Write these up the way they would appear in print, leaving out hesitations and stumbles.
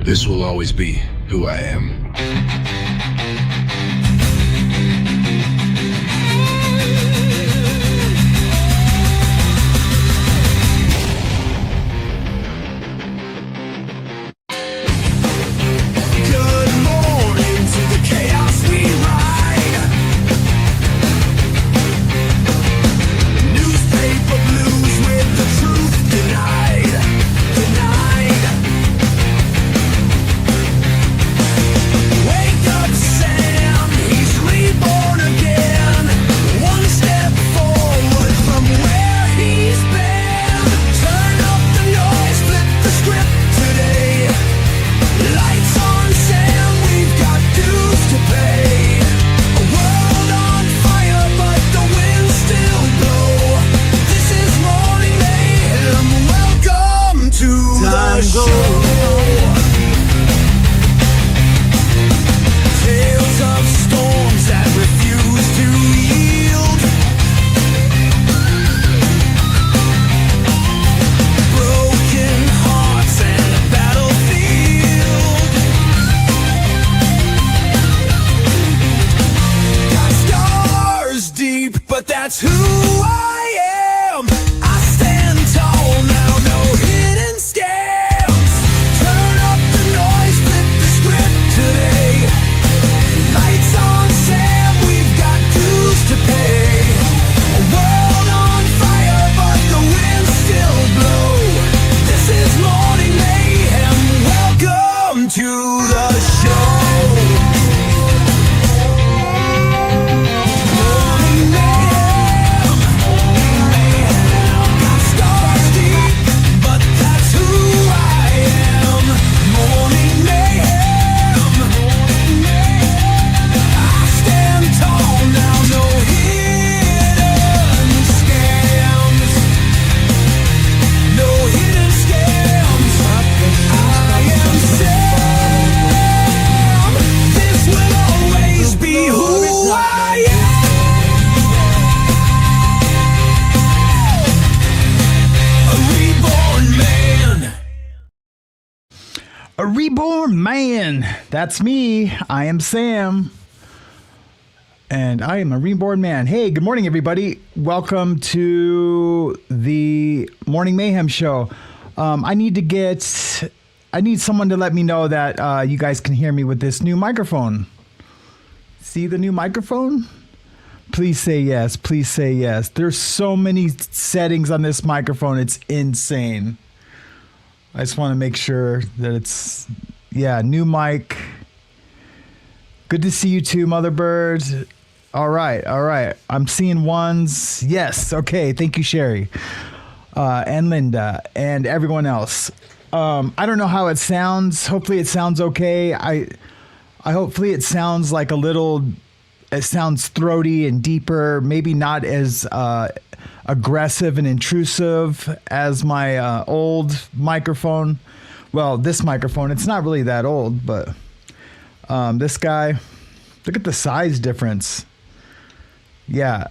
This will always be who I am. That's me. I am Sam. And I am a reborn man. Hey, good morning, everybody. Welcome to the Morning Mayhem Show. I need someone to let me know that you guys can hear me with this new microphone. See the new microphone? Please say yes. Please say yes. There's so many settings on this microphone. It's insane. I just want to make sure that it's... Yeah, new mic. Good to see you too, Motherbird. All right. I'm seeing ones. Yes, okay. Thank you, Sherry. And Linda and everyone else. I don't know how it sounds. Hopefully it sounds okay. I hopefully it sounds like it sounds throaty and deeper, maybe not as aggressive and intrusive as my old microphone. Well, this microphone, it's not really that old, but this guy, look at the size difference. Yeah.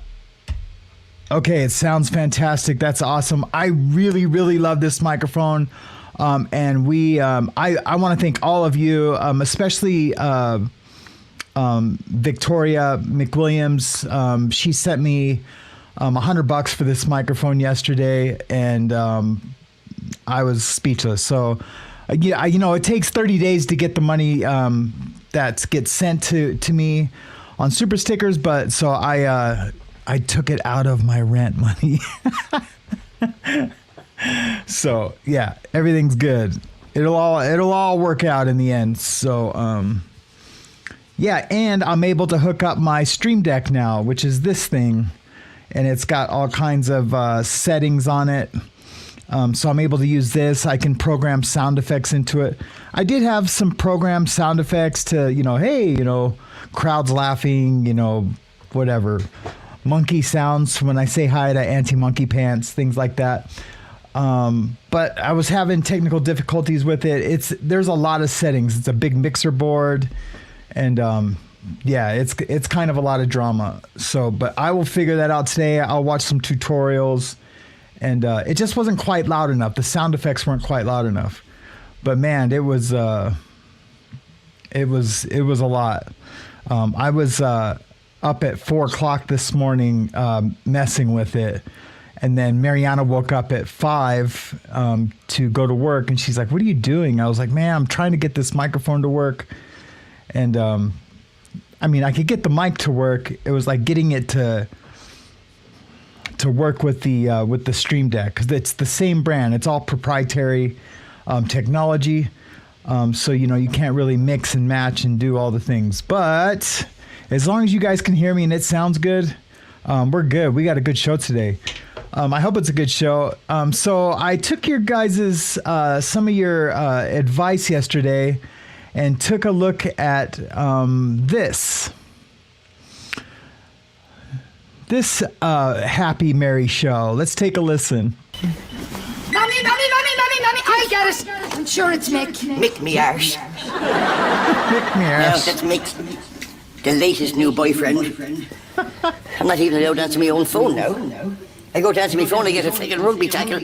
Okay, it sounds fantastic. That's awesome. I really, really love this microphone. And I want to thank all of you, especially Victoria McWilliams. She sent me $100 for this microphone yesterday, and I was speechless. So, yeah, it takes 30 days to get the money that gets sent to me on super stickers, but so I took it out of my rent money. So yeah, everything's good. It'll all work out in the end. So yeah, and I'm able to hook up my Stream Deck now, which is this thing, and it's got all kinds of settings on it. So I'm able to use this. I can program sound effects into it. I did have some programmed sound effects to, hey, crowds laughing, whatever. Monkey sounds when I say hi to Auntie Monkey Pants, things like that. But I was having technical difficulties with it. There's a lot of settings. It's a big mixer board, and yeah, it's kind of a lot of drama. So, but I will figure that out today. I'll watch some tutorials. And it just wasn't quite loud enough. The sound effects weren't quite loud enough. but man, it was a lot. I was up at 4:00 this morning messing with it. And then Mariana woke up at 5 to go to work, and she's like, "What are you doing?" I was like, "Man, I'm trying to get this microphone to work." And I mean, I could get the mic to work. It was like getting it to work with the Stream Deck, because it's the same brand. It's all proprietary technology, so you can't really mix and match and do all the things. But as long as you guys can hear me and it sounds good, we're good. We got a good show today. I hope it's a good show. So I took your guys's some of your advice yesterday and took a look at this Happy Mary show. Let's take a listen. Mommy, I get it. I'm sure it's Mick. Mick me arse. Mick me Now arse. that's Mick, the latest new boyfriend. I'm not even allowed to answer my own phone now. I go to answer my phone, I get a freaking rugby tackle.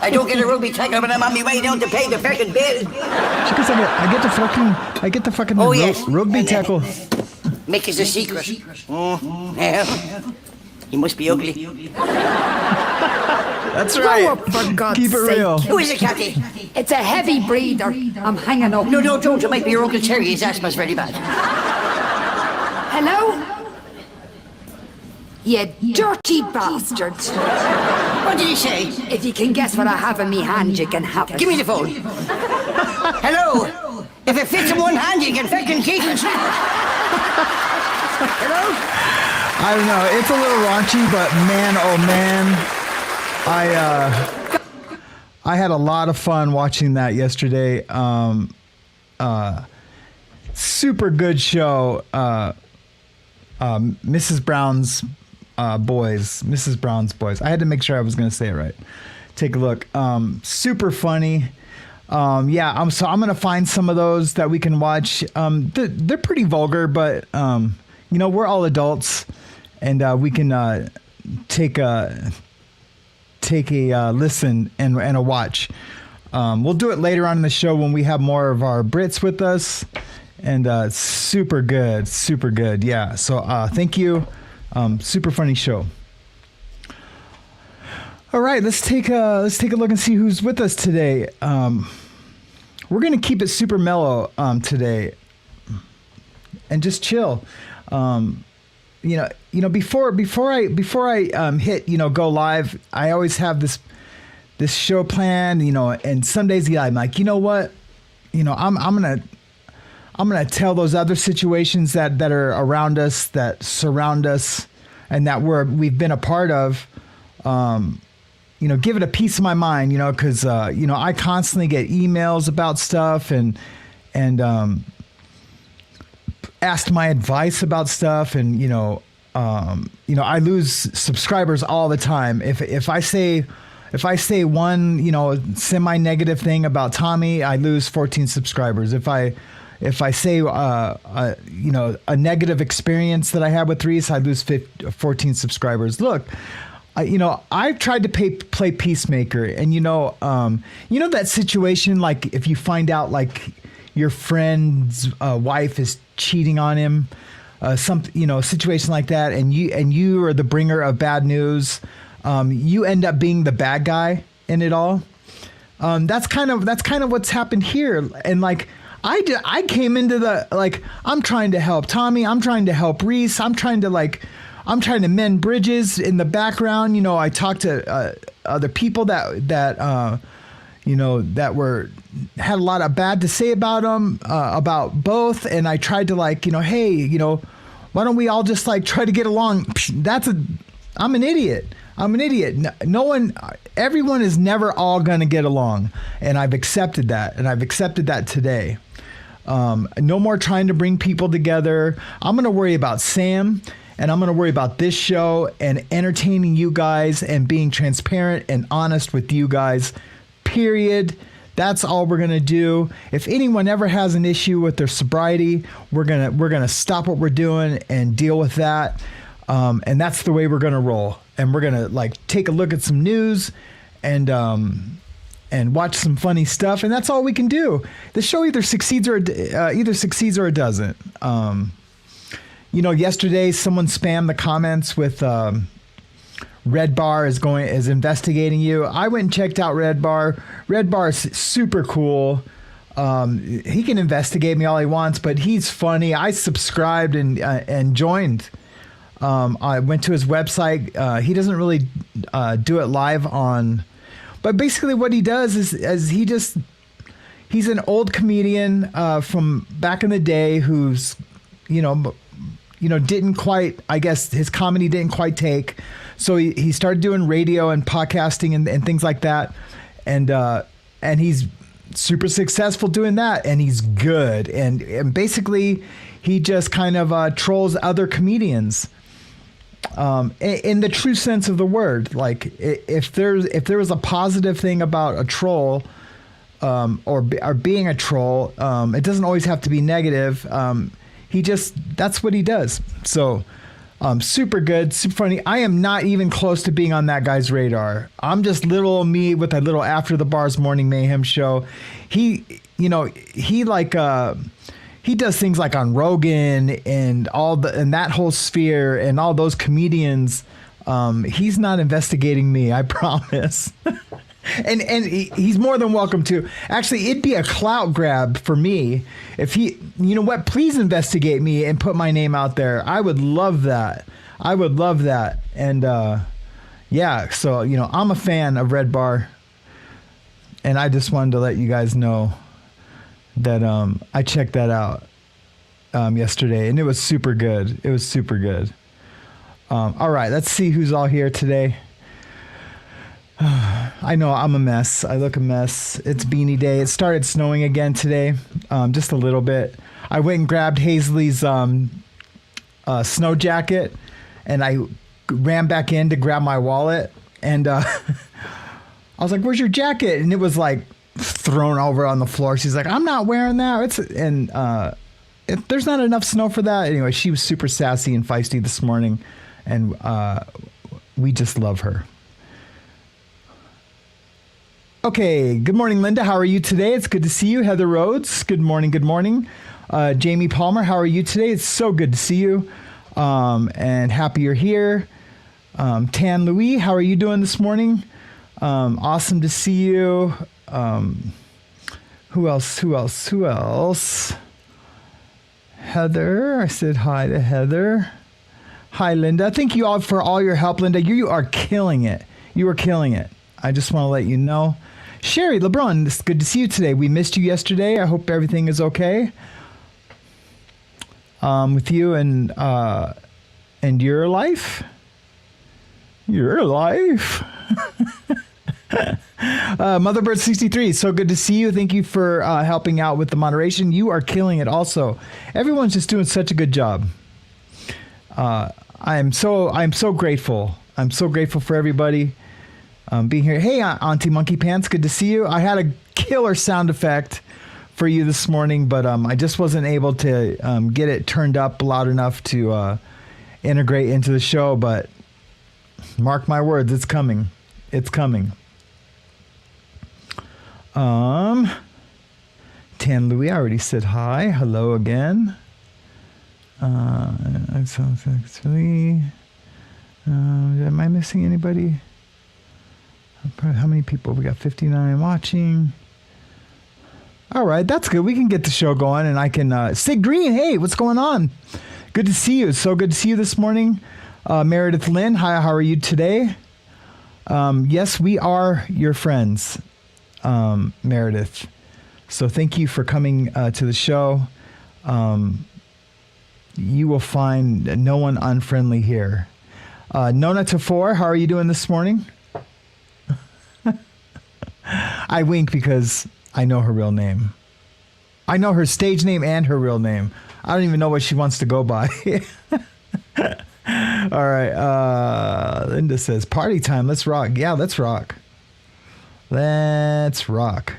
I don't get a rugby tackle when I'm on my way down to pay the freaking bill. Because I get the fucking Oh, yes. rugby tackle. Mick is a secret. Yeah. He must be ugly. That's Grow right. up, for God's Keep it sake. real. Who is it, Cathy? It's a heavy breather. I'm hanging up. No, don't. It might be your Uncle Terry. His asthma's very bad. Hello? You dirty bastard. What did he say? If you can guess what I have in me hand, you can have it. Give me the phone. Hello? If it fits in one hand, you can fucking keep it. Hello? I don't know. It's a little raunchy, but man, oh man, I had a lot of fun watching that yesterday. Super good show. Mrs. Brown's Boys. I had to make sure I was going to say it right. Take a look. Super funny. I'm going to find some of those that we can watch. They're pretty vulgar, but we're all adults, and we can take a listen and a watch. We'll do it later on in the show when we have more of our Brits with us, and super good. Yeah. So thank you. Super funny show. All right, let's take a look and see who's with us today. We're gonna keep it super mellow today, and just chill. Before I hit go live, I always have this show planned. And some days I'm like, you know what, I'm gonna tell those other situations that are around us, that surround us, and that we've been a part of. Give it a piece of my mind, because I constantly get emails about stuff and asked my advice about stuff, and I lose subscribers all the time. If I say one semi-negative thing about Tommy, I lose 14 subscribers. If I say a negative experience that I had with Reese, I lose 14 subscribers. Look, I've tried to play peacemaker, and that situation, like if you find out like your friend's wife is cheating on him, a situation like that, and you are the bringer of bad news, you end up being the bad guy in it all. That's kind of what's happened here, and like. I came into I'm trying to help Tommy. I'm trying to help Reese. I'm trying to mend bridges in the background. I talked to other people that had a lot of bad to say about them, about both. And I tried to hey, why don't we all just try to get along? I'm an idiot. Everyone is never all going to get along. And I've accepted that. And I've accepted that today. No more trying to bring people together. I'm going to worry about Sam, and I'm going to worry about this show and entertaining you guys and being transparent and honest with you guys, period. That's all we're going to do. If anyone ever has an issue with their sobriety, we're going to stop what we're doing and deal with that. And that's the way we're going to roll. And we're going to take a look at some news and and watch some funny stuff, and that's all we can do. The show either succeeds or it doesn't. Yesterday someone spammed the comments with Red Bar is investigating you. I went and checked out Red Bar. Red Bar is super cool. He can investigate me all he wants, but he's funny. I subscribed and joined. I went to his website. He doesn't really do it live on, but basically what he does is he's an old comedian from back in the day who's didn't quite, I guess his comedy didn't quite take, so he started doing radio and podcasting and things like that, and he's super successful doing that, and he's good, and basically he just kind of trolls other comedians in the true sense of the word. Like if there was a positive thing about a troll or being a troll, it doesn't always have to be negative. That's what he does. So super good, super funny. I am not even close to being on that guy's radar. I'm just little me with a little After the Bars Morning Mayhem show. He does things like on Rogan and and that whole sphere and all those comedians. He's not investigating me, I promise. And he's more than welcome to. Actually, it'd be a clout grab for me if he, please investigate me and put my name out there. I would love that. And so, I'm a fan of Red Bar, and I just wanted to let you guys know that I checked that out yesterday, and it was super good. All right, let's see who's all here today. I know I'm a mess. I look a mess. It's Beanie Day. It started snowing again today, just a little bit. I went and grabbed Hazley's snow jacket, and I ran back in to grab my wallet, and I was like, "Where's your jacket?" And it was like thrown over on the floor. She's like, "I'm not wearing that." If there's not enough snow for that. Anyway, she was super sassy and feisty this morning, and we just love her. Okay, good morning, Linda. How are you today? It's good to see you. Heather Rhodes, good morning, good morning. Jamie Palmer, how are you today? It's so good to see you, and happy you're here. Tan Louis, how are you doing this morning? Awesome to see you. Who else? Heather, I said hi to Heather. Hi, Linda. Thank you all for all your help, Linda. You are killing it. You are killing it. I just want to let you know. Sherry LeBron, it's good to see you today. We missed you yesterday. I hope everything is okay with you and your life. Your life. Motherbird63, so good to see you. Thank you for helping out with the moderation. You are killing it also. Everyone's just doing such a good job. I'm so grateful. I'm so grateful for everybody being here. Hey, Auntie Monkey Pants, good to see you. I had a killer sound effect for you this morning, but I just wasn't able to get it turned up loud enough to integrate into the show, but mark my words, it's coming. It's coming. Tan Louis, I already said hi. Hello again. Am I missing anybody? How many people? We got 59 watching. All right, that's good. We can get the show going, and I can... Sig Green, hey, what's going on? Good to see you. It's so good to see you this morning. Meredith Lynn, hi, how are you today? Yes, we are your friends, Meredith. So thank you for coming to the show. You will find no one unfriendly here. Nona Tafor, how are you doing this morning? I wink because I know her real name. I know her stage name and her real name. I don't even know what she wants to go by. All right. Linda says, party time. Let's rock. Yeah, let's rock. Let's rock.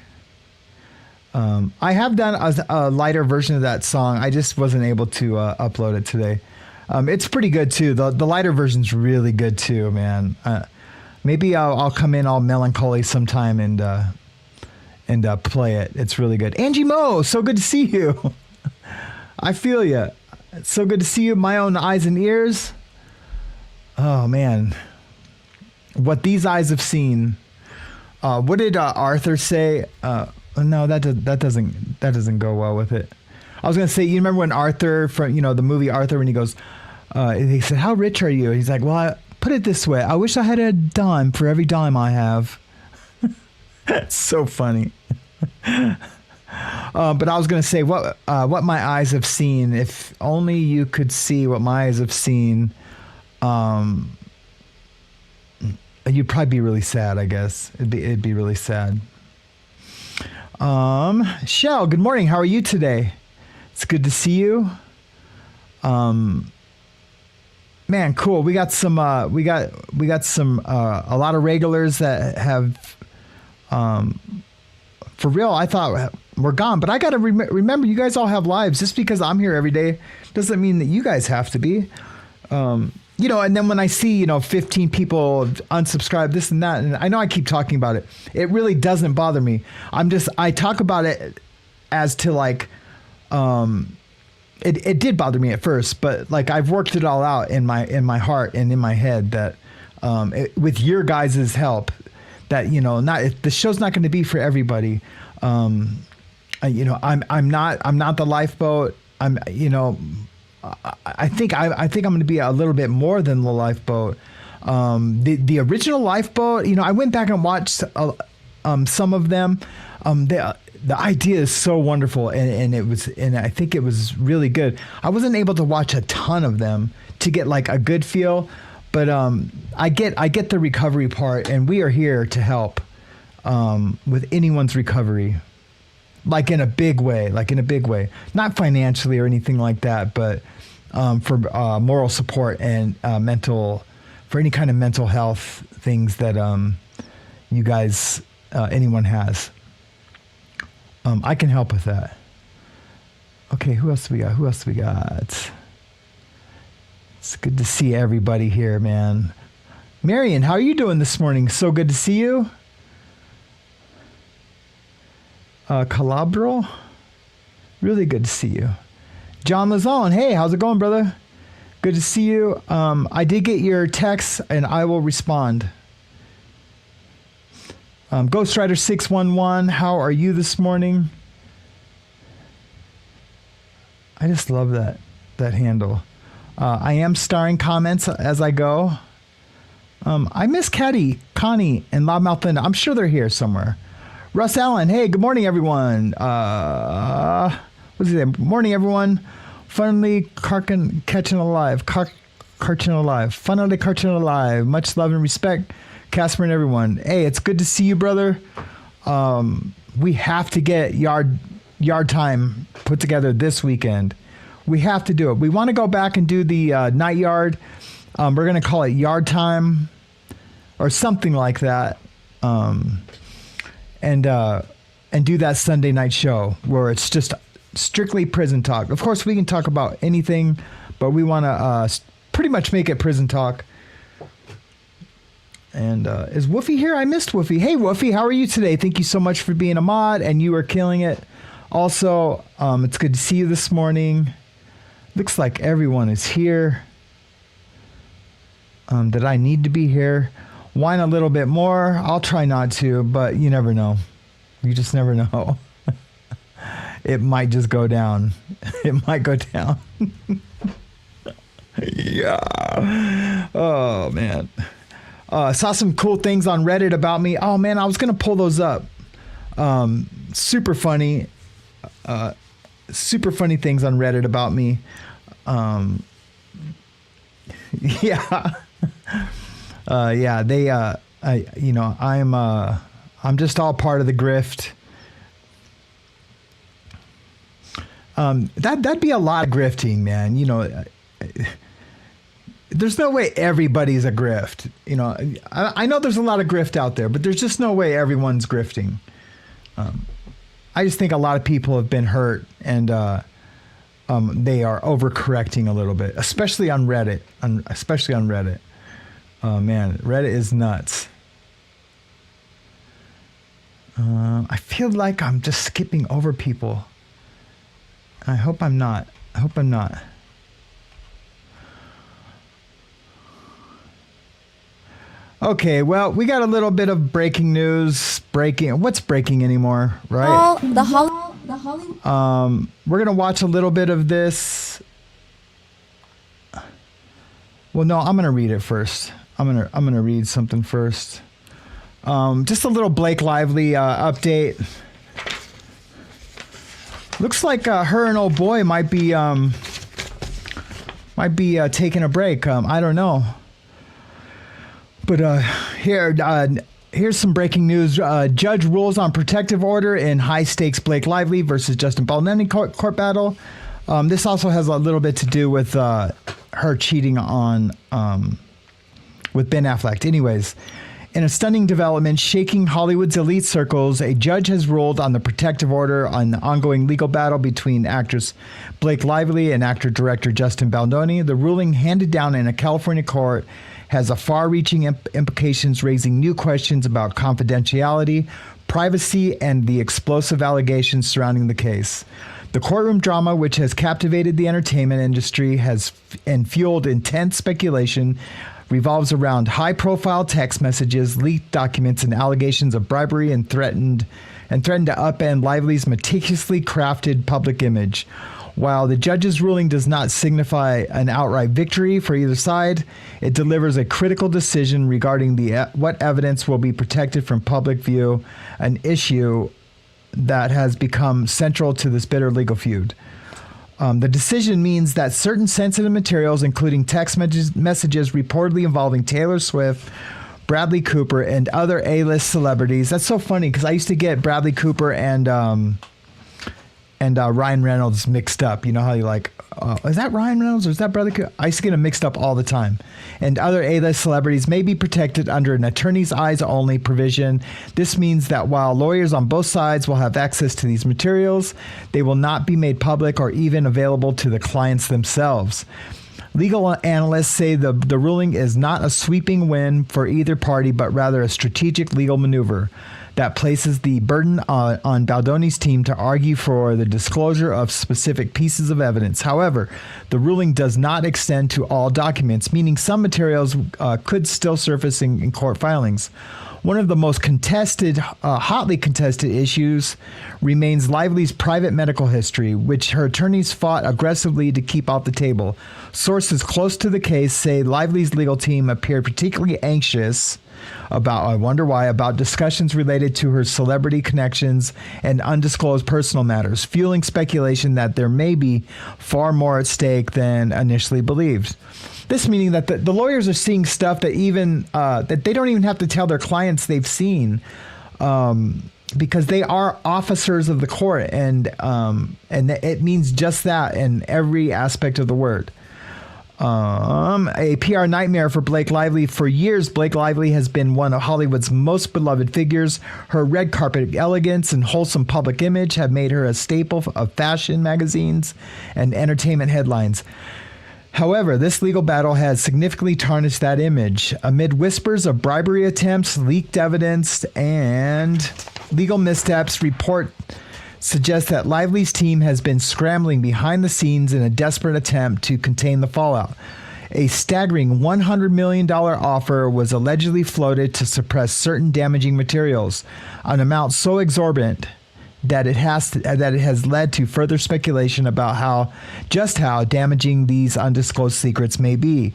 I have done a lighter version of that song. I just wasn't able to upload it today. It's pretty good too. The lighter version's really good too, man. Maybe I'll come in all melancholy sometime and and play it. It's really good. Angie Mo, so good to see you. I feel you. It's so good to see you. My own eyes and ears. Oh man, what these eyes have seen. What did Arthur say? No, that doesn't go well with it. I was gonna say, you remember when Arthur from the movie Arthur, when he goes, he said, "How rich are you?" He's like, "Well, put it this way. I wish I had a dime for every dime I have." It's so funny. But I was going to say what my eyes have seen. If only you could see what my eyes have seen, you'd probably be really sad, I guess. It'd be really sad. Shell, good morning. How are you today? It's good to see you. Man, cool. We got some a lot of regulars that have for real, I thought we're gone, but I got to remember you guys all have lives. Just because I'm here every day doesn't mean that you guys have to be. And then when I see, 15 people unsubscribe, this and that, and I know I keep talking about it. It really doesn't bother me. I talk about it as to like, it did bother me at first, but like I've worked it all out in my heart and in my head that, with your guys' help, that the show's not going to be for everybody. I'm not the lifeboat. I think I'm going to be a little bit more than the lifeboat. The original lifeboat, I went back and watched some of them. The idea is so wonderful, and I think it was really good. I wasn't able to watch a ton of them to get like a good feel. But I get the recovery part, and we are here to help with anyone's recovery, like in a big way, not financially or anything like that, but for moral support and for any kind of mental health things that you guys, anyone has. I can help with that. Okay, who else do we got? It's good to see everybody here, man. Marion, how are you doing this morning? So good to see you. Calabro, really good to see you. John Lazone, hey, how's it going, brother? Good to see you. I did get your text, and I will respond. Ghost Rider 611, how are you this morning? I just love that handle. I am starring comments as I go. I miss Connie, and Loudmouth Linda. I'm sure they're here somewhere. Russ Allen, hey, good morning, everyone. What's his name? Morning, everyone. Finally catching alive. Finally catching alive. Much love and respect, Casper and everyone. Hey, it's good to see you, brother. We have to get yard time put together this weekend. We have to do it. We want to go back and do the night yard. We're going to call it yard time or something like that. And do that Sunday night show where it's just strictly prison talk. Of course, we can talk about anything, but we want to pretty much make it prison talk. And is Woofy here? I missed Woofy. Hey, Woofy, how are you today? Thank you so much for being a mod, and you are killing it. Also, it's good to see you this morning. Looks like everyone is here. That I need to be here. Whine a little bit more. I'll try not to, but you never know. You just never know. It might just go down. It might go down. Yeah. Oh, man. Saw some cool things on Reddit about me. Oh, man, I was going to pull those up. Super funny. Super funny things on Reddit about me. Yeah. Yeah, they, I'm just all part of the grift. That'd be a lot of grifting, man. There's no way everybody's a grift. I know there's a lot of grift out there, but there's just no way everyone's grifting. I just think a lot of people have been hurt, and they are overcorrecting a little bit, especially on Reddit. Oh man, Reddit is nuts. I feel like I'm just skipping over people. I hope I'm not. Okay, well, we got a little bit of breaking news. What's breaking anymore, right? We're gonna watch a little bit of this. Well, no, I'm gonna read it first. I'm gonna read something first. Just a little Blake Lively update. Looks like her and old boy might be taking a break. I don't know. But here's some breaking news. Judge rules on protective order in high-stakes Blake Lively versus Justin Baldoni court battle. This also has a little bit to do with her cheating on with Ben Affleck. Anyways, in a stunning development shaking Hollywood's elite circles, a judge has ruled on the protective order on the ongoing legal battle between actress Blake Lively and actor-director Justin Baldoni. The ruling, handed down in a California court, has far-reaching implications, raising new questions about confidentiality, privacy, and the explosive allegations surrounding the case. The courtroom drama, which has captivated the entertainment industry and fueled intense speculation, revolves around high-profile text messages, leaked documents, and allegations of bribery and threatened to upend Lively's meticulously crafted public image. While the judge's ruling does not signify an outright victory for either side, it delivers a critical decision regarding what evidence will be protected from public view, an issue that has become central to this bitter legal feud. The decision means that certain sensitive materials, including text messages reportedly involving Taylor Swift, Bradley Cooper, and other A-list celebrities. That's so funny because I used to get Bradley Cooper and Ryan Reynolds mixed up. You know how you like, is that Ryan Reynolds or is that Bradley Cooper? I used to get them mixed up all the time. And other A-list celebrities may be protected under an attorney's eyes only provision. This means that while lawyers on both sides will have access to these materials, they will not be made public or even available to the clients themselves. Legal analysts say the ruling is not a sweeping win for either party, but rather a strategic legal maneuver that places the burden on Baldoni's team to argue for the disclosure of specific pieces of evidence. However, the ruling does not extend to all documents, meaning some materials could still surface in court filings. One of the most hotly contested issues remains Lively's private medical history, which her attorneys fought aggressively to keep off the table. Sources close to the case say Lively's legal team appeared particularly anxious about discussions related to her celebrity connections and undisclosed personal matters, fueling speculation that there may be far more at stake than initially believed. This meaning that the lawyers are seeing stuff that that they don't even have to tell their clients they've seen, because they are officers of the court, and it means just that in every aspect of the word. A PR nightmare for Blake Lively. For years, Blake Lively has been one of Hollywood's most beloved figures. Her red carpet elegance and wholesome public image have made her a staple of fashion magazines and entertainment headlines. However, this legal battle has significantly tarnished that image. Amid whispers of bribery attempts, leaked evidence, and legal missteps, report suggests that Lively's team has been scrambling behind the scenes in a desperate attempt to contain the fallout. A staggering $100 million offer was allegedly floated to suppress certain damaging materials, an amount so exorbitant that it has led to further speculation about how damaging these undisclosed secrets may be.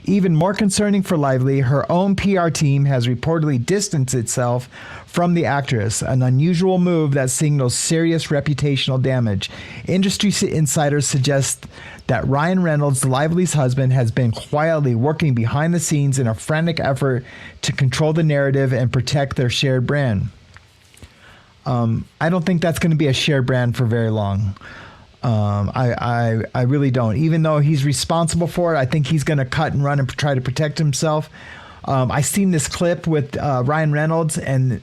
Even more concerning for Lively, her own PR team has reportedly distanced itself from the actress, an unusual move that signals serious reputational damage. Industry insiders suggest that Ryan Reynolds, Lively's husband, has been quietly working behind the scenes in a frantic effort to control the narrative and protect their shared brand. I don't think that's going to be a shared brand for very long. I really don't. Even though he's responsible for it, I think he's going to cut and run and try to protect himself. I seen this clip with Ryan Reynolds, and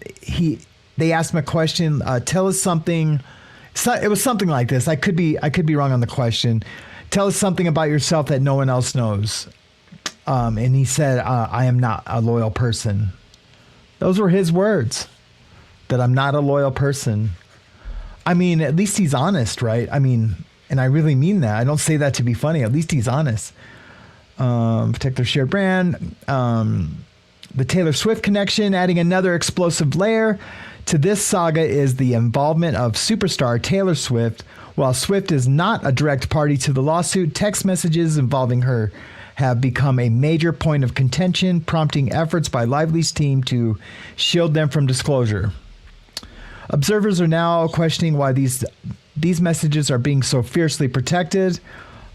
they asked him a question. Tell us something. It was something like this. I could be wrong on the question. Tell us something about yourself that no one else knows. And he said, I am not a loyal person. Those were his words. that I'm not a loyal person. I mean, at least he's honest, right? I mean, and I really mean that. I don't say that to be funny. At least he's honest. Protect their shared brand. The Taylor Swift connection, adding another explosive layer to this saga, is the involvement of superstar Taylor Swift. While Swift is not a direct party to the lawsuit, text messages involving her have become a major point of contention, prompting efforts by Lively's team to shield them from disclosure. Observers are now questioning why these messages are being so fiercely protected.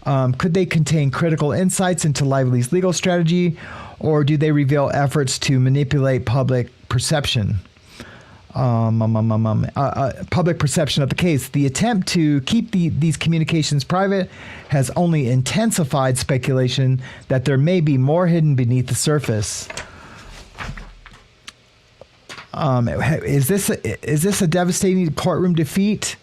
Could they contain critical insights into Lively's legal strategy, or do they reveal efforts to manipulate public perception? Public perception of the case. The attempt to keep these communications private has only intensified speculation that there may be more hidden beneath the surface. Is this a devastating courtroom defeat?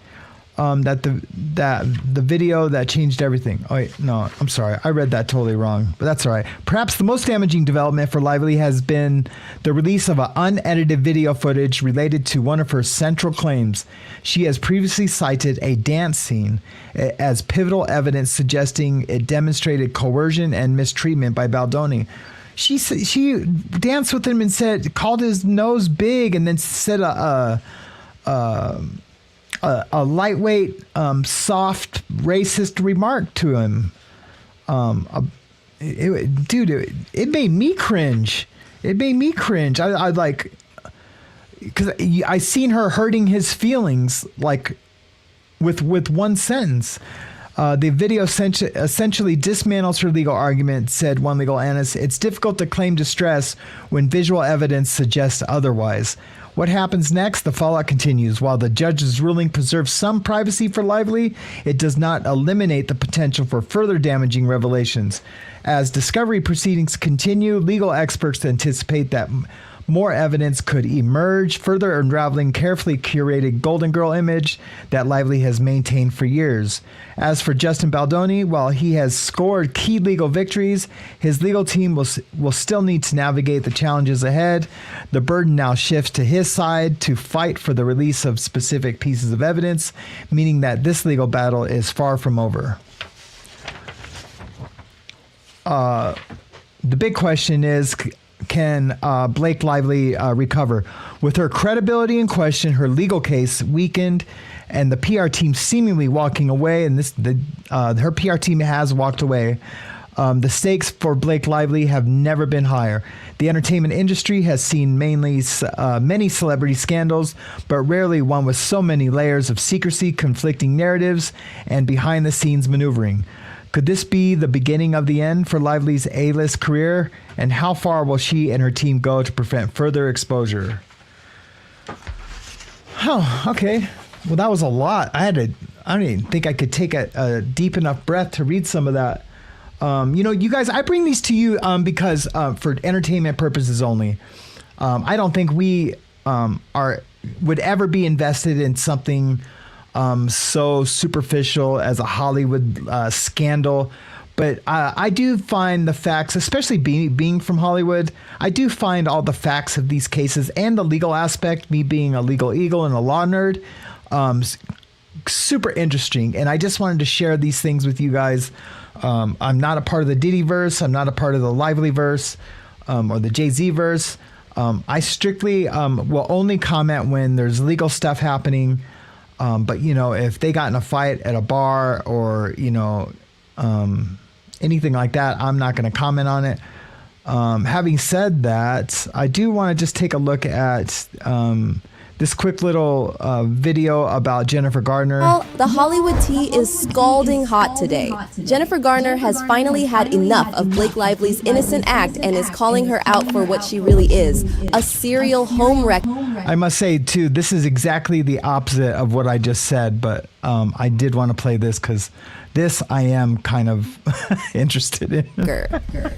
That the video that changed everything. Oh wait, no, I'm sorry. I read that totally wrong, but that's all right. Perhaps the most damaging development for Lively has been the release of an unedited video footage related to one of her central claims. She has previously cited a dance scene as pivotal evidence suggesting it demonstrated coercion and mistreatment by Baldoni. She danced with him and called his nose big, and then said a lightweight, soft, racist remark to him. It made me cringe. It made me cringe. I like, because I seen her hurting his feelings, like with one sentence. The video essentially dismantles her legal argument, said one legal analyst. It's difficult to claim distress when visual evidence suggests otherwise. What happens next? The fallout continues. While the judge's ruling preserves some privacy for Lively, it does not eliminate the potential for further damaging revelations. As discovery proceedings continue, legal experts anticipate that more evidence could emerge, further unraveling carefully curated Golden Girl image that Lively has maintained for years. As for Justin Baldoni, while he has scored key legal victories, his legal team will still need to navigate the challenges ahead. The burden now shifts to his side to fight for the release of specific pieces of evidence, meaning that this legal battle is far from over. The big question is, can Blake Lively recover? With her credibility in question, her legal case weakened, and the PR team seemingly walking away, and her PR team has walked away. The stakes for Blake Lively have never been higher. The entertainment industry has seen many celebrity scandals, but rarely one with so many layers of secrecy, conflicting narratives, and behind-the-scenes maneuvering. Could this be the beginning of the end for Lively's A-list career? And how far will she and her team go to prevent further exposure? Oh, okay. Well, that was a lot. I don't even think I could take a deep enough breath to read some of that. You guys, I bring these to you because for entertainment purposes only. I don't think we would ever be invested in something so superficial as a Hollywood scandal. But I do find the facts, especially being from Hollywood, I do find all the facts of these cases and the legal aspect, me being a legal eagle and a law nerd, super interesting. And I just wanted to share these things with you guys. I'm not a part of the Diddy verse. I'm not a part of the Lively verse or the Jay-Z verse. I strictly will only comment when there's legal stuff happening. But, if they got in a fight at a bar or, anything like that, I'm not going to comment on it. Having said that, I do want to just take a look at this quick little video about Jennifer Garner. Well, the Hollywood tea is scalding hot today. Jennifer Garner has finally had enough of Blake Lively's innocent act and is calling her out for what she really is, a serial home wreck. I must say, too, this is exactly the opposite of what I just said, but I did want to play this because This I am kind of interested in.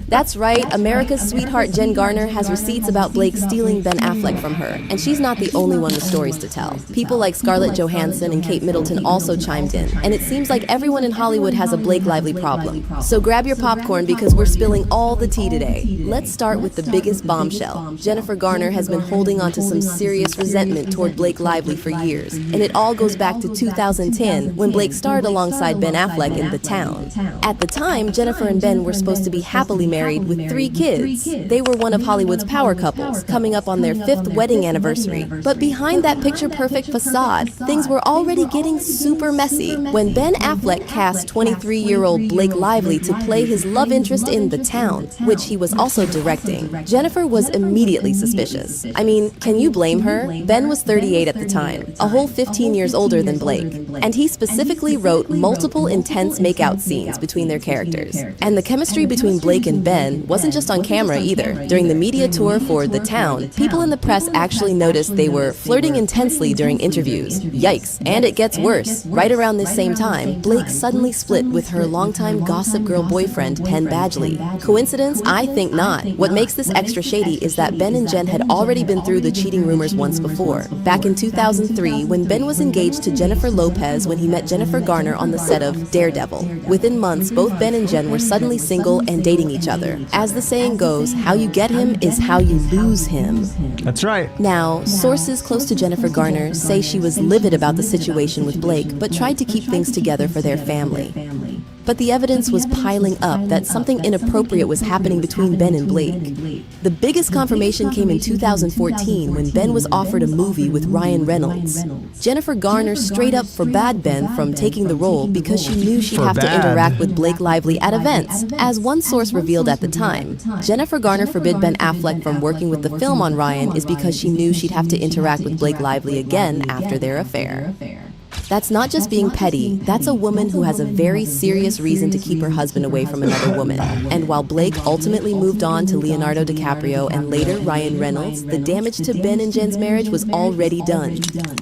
That's right, America's sweetheart Jen Garner has receipts about Blake stealing Ben Affleck from her, and she's not the only one with stories to tell. People like Scarlett Johansson and Kate Middleton also chimed in, and it seems like everyone in Hollywood has a Blake Lively problem. So grab your popcorn because we're spilling all the tea today. Let's start with the biggest bombshell. Jennifer Garner has been holding on to some serious resentment toward Blake Lively for years, and it all goes back to 2010 when Blake starred alongside Ben Affleck in The Town. At the time, Jennifer and Ben were supposed to be happily married with 3 kids. They were one of Hollywood's power couples, coming up on their 5th wedding anniversary. But behind that picture-perfect facade, things were already getting super messy when Ben Affleck cast 23-year-old Blake Lively to play his love interest in The Town, which he was also directing. Jennifer was immediately suspicious. I mean, can you blame her? Ben was 38 at the time, a whole 15 years older than Blake, and he specifically wrote multiple intense make-out scenes between their characters. And the chemistry between Blake and Ben wasn't just on camera either. During the media tour for The Town, people in the press actually noticed they were flirting intensely during interviews. Yikes. And it gets worse. Right around this same time, Blake suddenly split with her longtime Gossip Girl boyfriend, Penn Badgley. Coincidence? I think not. What makes this extra shady is that Ben and Jen had already been through the cheating rumors once before. Back in 2003, when Ben was engaged to Jennifer Lopez when he met Jennifer Garner on the set of Daredevil. Within months, both Ben and Jen were suddenly single and dating each other. As the saying goes, how you get him is how you lose him. That's right. Now, sources close to Jennifer Garner say she was livid about the situation with Blake, but tried to keep things together for their family. But the evidence was piling up that something inappropriate was happening between Ben and Blake. The biggest confirmation came in 2014 when Ben was offered a movie with Ryan Reynolds. Jennifer Garner straight up forbade Ben from taking the role because she knew she'd have to interact with Blake Lively at events. As one source revealed at the time, Jennifer Garner forbid Ben Affleck from working with the film on Ryan is because she knew she'd have to interact with Blake Lively again after their affair. That's not just being petty, that's a woman who has a very serious reason to keep her husband away from another woman. And while Blake ultimately moved on to Leonardo DiCaprio and later Ryan Reynolds, the damage to Ben and Jen's marriage was already done.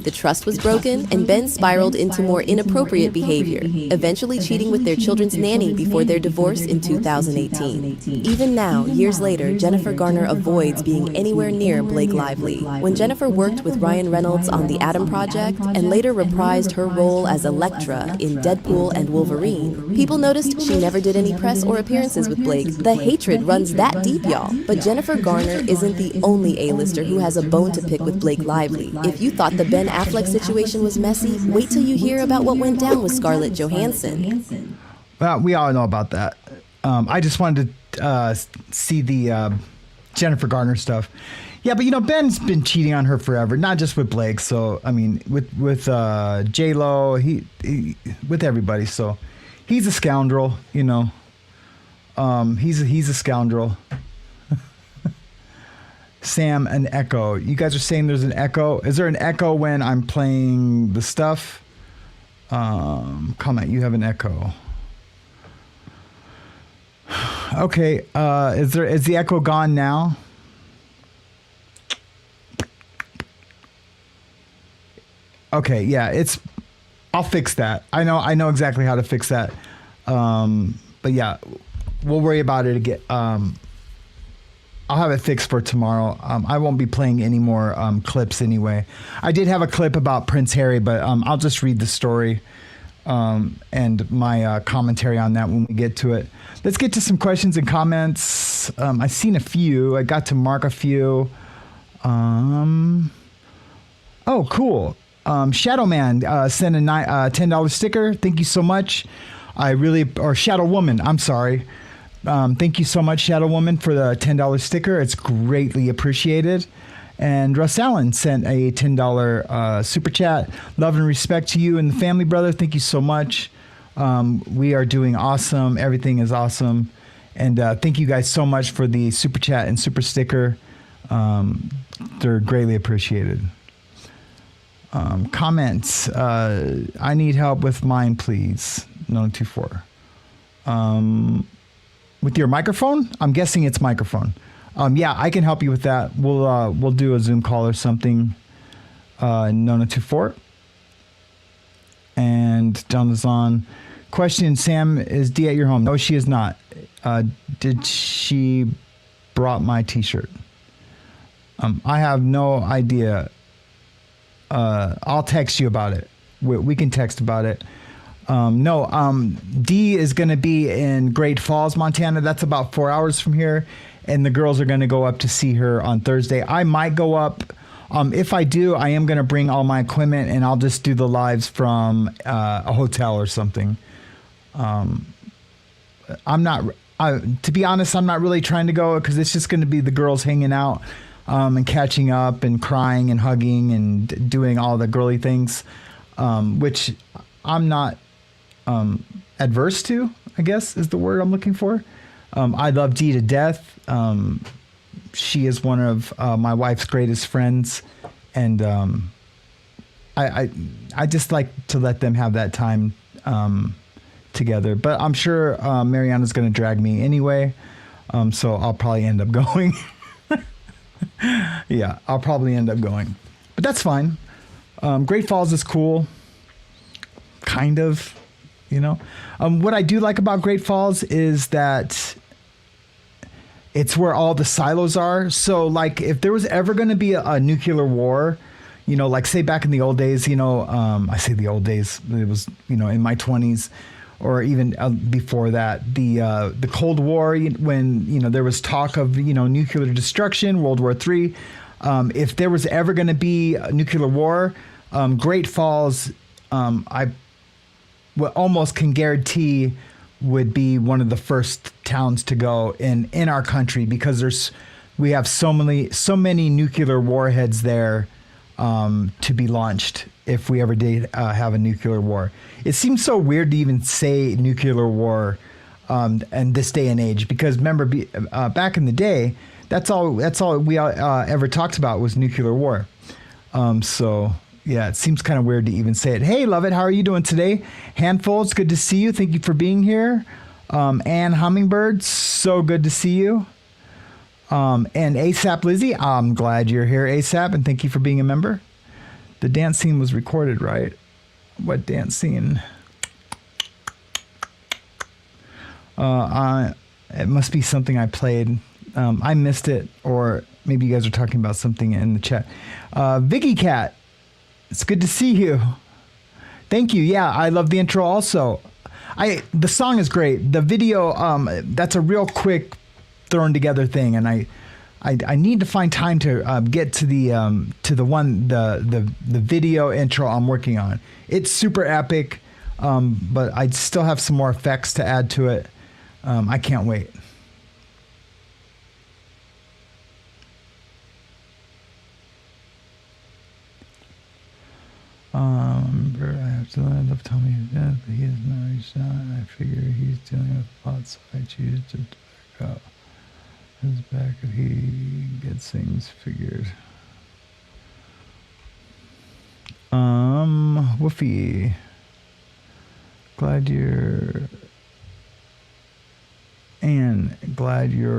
The trust was broken, and Ben spiraled into more inappropriate behavior, eventually cheating with their children's nanny before their divorce in 2018. Even now, years later, Jennifer Garner avoids being anywhere near Blake Lively. When Jennifer worked with Ryan Reynolds on The Adam Project and later reprised her role as Elektra in Deadpool and Wolverine, people noticed she never did any press or appearances with Blake. The hatred runs that deep, y'all. But Jennifer Garner isn't the only A-lister who has a bone to pick with Blake Lively. If you thought the Ben Affleck situation was messy, wait till you hear about what went down with Scarlett Johansson. Well, we all know about that. I just wanted to see the Jennifer Garner stuff. Yeah, but Ben's been cheating on her forever, not just with Blake. So I mean, with J-Lo, he with everybody. So he's a scoundrel, he's a scoundrel. Sam, an echo. You guys are saying there's an echo. Is there an echo when I'm playing the stuff? Comment. You have an echo. Okay. Is the echo gone now? Okay, yeah, I'll fix that. I know exactly how to fix that. But yeah, we'll worry about it again. I'll have it fixed for tomorrow. I won't be playing any more clips anyway. I did have a clip about Prince Harry, but I'll just read the story and my commentary on that when we get to it. Let's get to some questions and comments. I've seen a few. I got to mark a few. Oh, cool. Shadow Man sent a $10 sticker. Thank you so much. Or Shadow Woman, I'm sorry. Thank you so much, Shadow Woman, for the $10 sticker. It's greatly appreciated. And Russ Allen sent a $10 super chat. Love and respect to you and the family, brother. Thank you so much. We are doing awesome. Everything is awesome. And thank you guys so much for the super chat and super sticker. They're greatly appreciated. Comments. I need help with mine, please. 924. With your microphone? I'm guessing it's microphone. Yeah, I can help you with that. We'll do a Zoom call or something. 924. And John is on. Question, Sam, is Dee at your home? No, she is not. Did she brought my t-shirt? I have no idea. I'll text you about it. We can text about it. Dee is going to be in Great Falls, Montana. That's about 4 hours from here. And the girls are going to go up to see her on Thursday. I might go up. If I do, I am going to bring all my equipment and I'll just do the lives from a hotel or something. To be honest, I'm not really trying to go because it's just going to be the girls hanging out and catching up and crying and hugging and doing all the girly things, which I'm not adverse to, I guess is the word I'm looking for. I love Dee to death. She is one of my wife's greatest friends, and I just like to let them have that time together. But I'm sure Mariana's going to drag me anyway, so I'll probably end up going. Yeah, I'll probably end up going, but that's fine. Great Falls is cool, kind of. What I do like about Great Falls is that it's where all the silos are. So like if there was ever going to be a nuclear war, like say back in the old days, I say the old days, it was, in my 20s or even before that, the Cold War, when, there was talk of, nuclear destruction, World War III. If there was ever going to be a nuclear war, Great Falls, I almost can guarantee would be one of the first towns to go in our country, because we have so many nuclear warheads there to be launched if we ever did have a nuclear war. It seems so weird to even say nuclear war in this day and age, because remember back in the day, that's all we ever talked about was nuclear war. So yeah, it seems kind of weird to even say it. Hey, love it. How are you doing today? Handful, it's good to see you. Thank you for being here. Ann Hummingbird, so good to see you. And ASAP Lizzie, I'm glad you're here, ASAP, and thank you for being a member. The dance scene was recorded, right? What dance scene? It must be something I played. I missed it, or maybe you guys are talking about something in the chat. Vicky Cat, it's good to see you. Thank you. Yeah, I love the intro also. The song is great. The video, that's a real quick thrown together thing, and I need to find time to get to the video intro I'm working on. It's super epic, but I still have some more effects to add to it. I can't wait. I have to end up telling me that he is not reached out. I figure he's dealing with thoughts. I choose to back up his back if he gets things figured. Woofy. Glad you're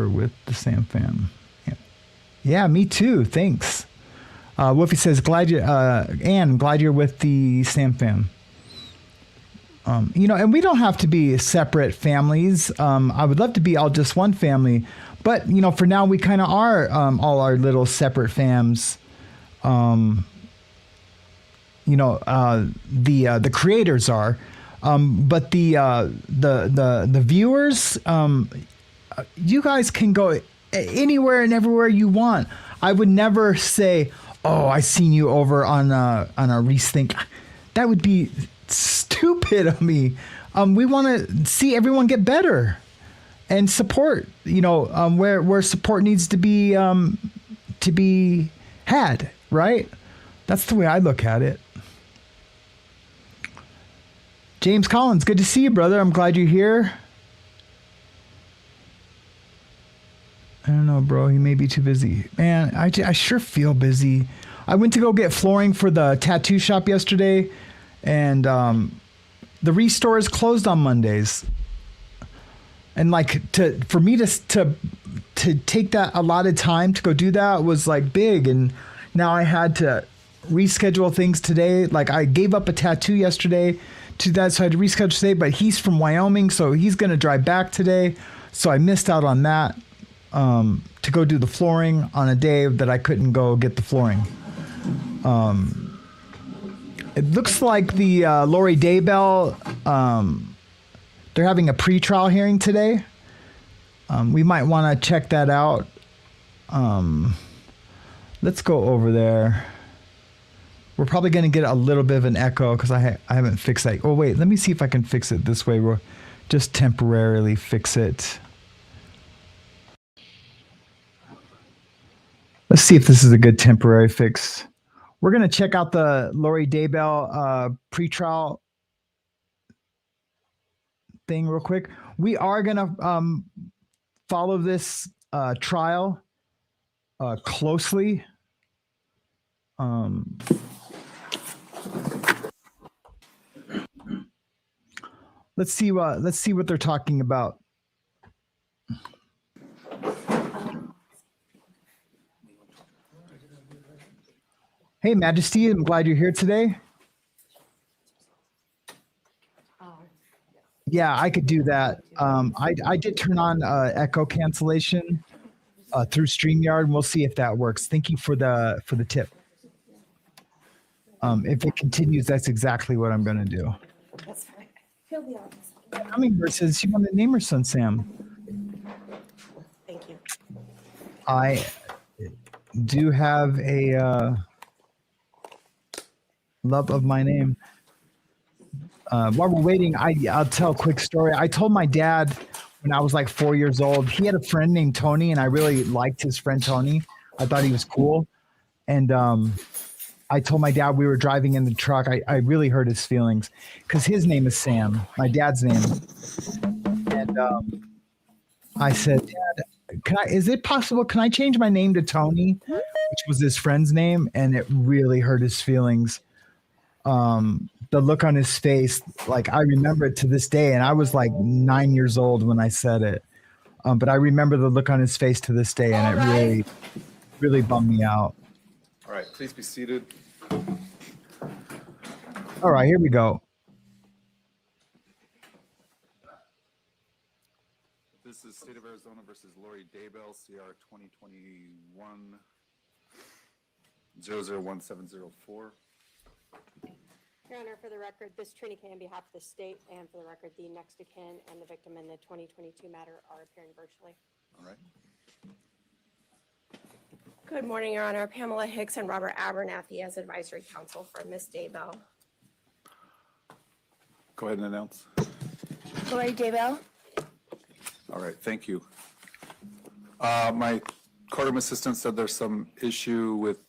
with the Sam fam. Yeah, me too. Thanks. Woofy says, Ann, glad you're with the Sam fam. And we don't have to be separate families. I would love to be all just one family, but for now we kind of are all our little separate fams. The creators are, but the viewers, you guys can go anywhere and everywhere you want. I would never say, oh, I seen you over on a Rethink. That would be stupid of me. We want to see everyone get better and support, where support needs to be had, right? That's the way I look at it. James Collins, good to see you, brother. I'm glad you're here. I don't know, bro. He may be too busy. Man, I sure feel busy. I went to go get flooring for the tattoo shop yesterday, and the Restore is closed on Mondays. And for me to take that allotted time to go do that was big, and now I had to reschedule things today. I gave up a tattoo yesterday to that, so I had to reschedule today. But he's from Wyoming, so he's going to drive back today. So I missed out on that to go do the flooring on a day that I couldn't go get the flooring. It looks like the Lori Daybell, they're having a pretrial hearing today. We might want to check that out. Let's go over there. We're probably going to get a little bit of an echo because I haven't fixed that. Oh, wait, let me see if I can fix it this way. We'll just temporarily fix it. Let's see if this is a good temporary fix. We're going to check out the Lori Daybell pretrial thing real quick. We are going to follow this trial closely. Let's see what they're talking about. Hey, Majesty, I'm glad you're here today. Yeah, I could do that. I did turn on echo cancellation through StreamYard, and we'll see if that works. Thank you for the tip. If it continues, that's exactly what I'm going to do. That's fine. He'll be on. Hummingbird says she wanted to name her son Sam. Thank you. I do have a love of my name. While we're waiting, I'll tell a quick story. I told my dad when I was like 4 years old, he had a friend named Tony, and I really liked his friend Tony. I thought he was cool. And I told my dad we were driving in the truck. I really hurt his feelings because his name is Sam, my dad's name. And I said, Dad, is it possible? Can I change my name to Tony, which was his friend's name? And it really hurt his feelings. The look on his face, like I remember it to this day. And I was like 9 years old when I said it. But I remember the look on his face to this day. And it really bummed me out. All right, please be seated. All right, here we go. This is State of Arizona versus Lori Daybell, CR 2021-001704. Your Honor, for the record, this Trini K on behalf of the state, and for the record, the next of kin and the victim in the 2022 matter are appearing virtually. All right. Good morning, Your Honor. Pamela Hicks and Robert Abernathy as advisory counsel for Ms. Daybell. Go ahead and announce. Lori Daybell. All right, thank you. My courtroom assistant said there's some issue with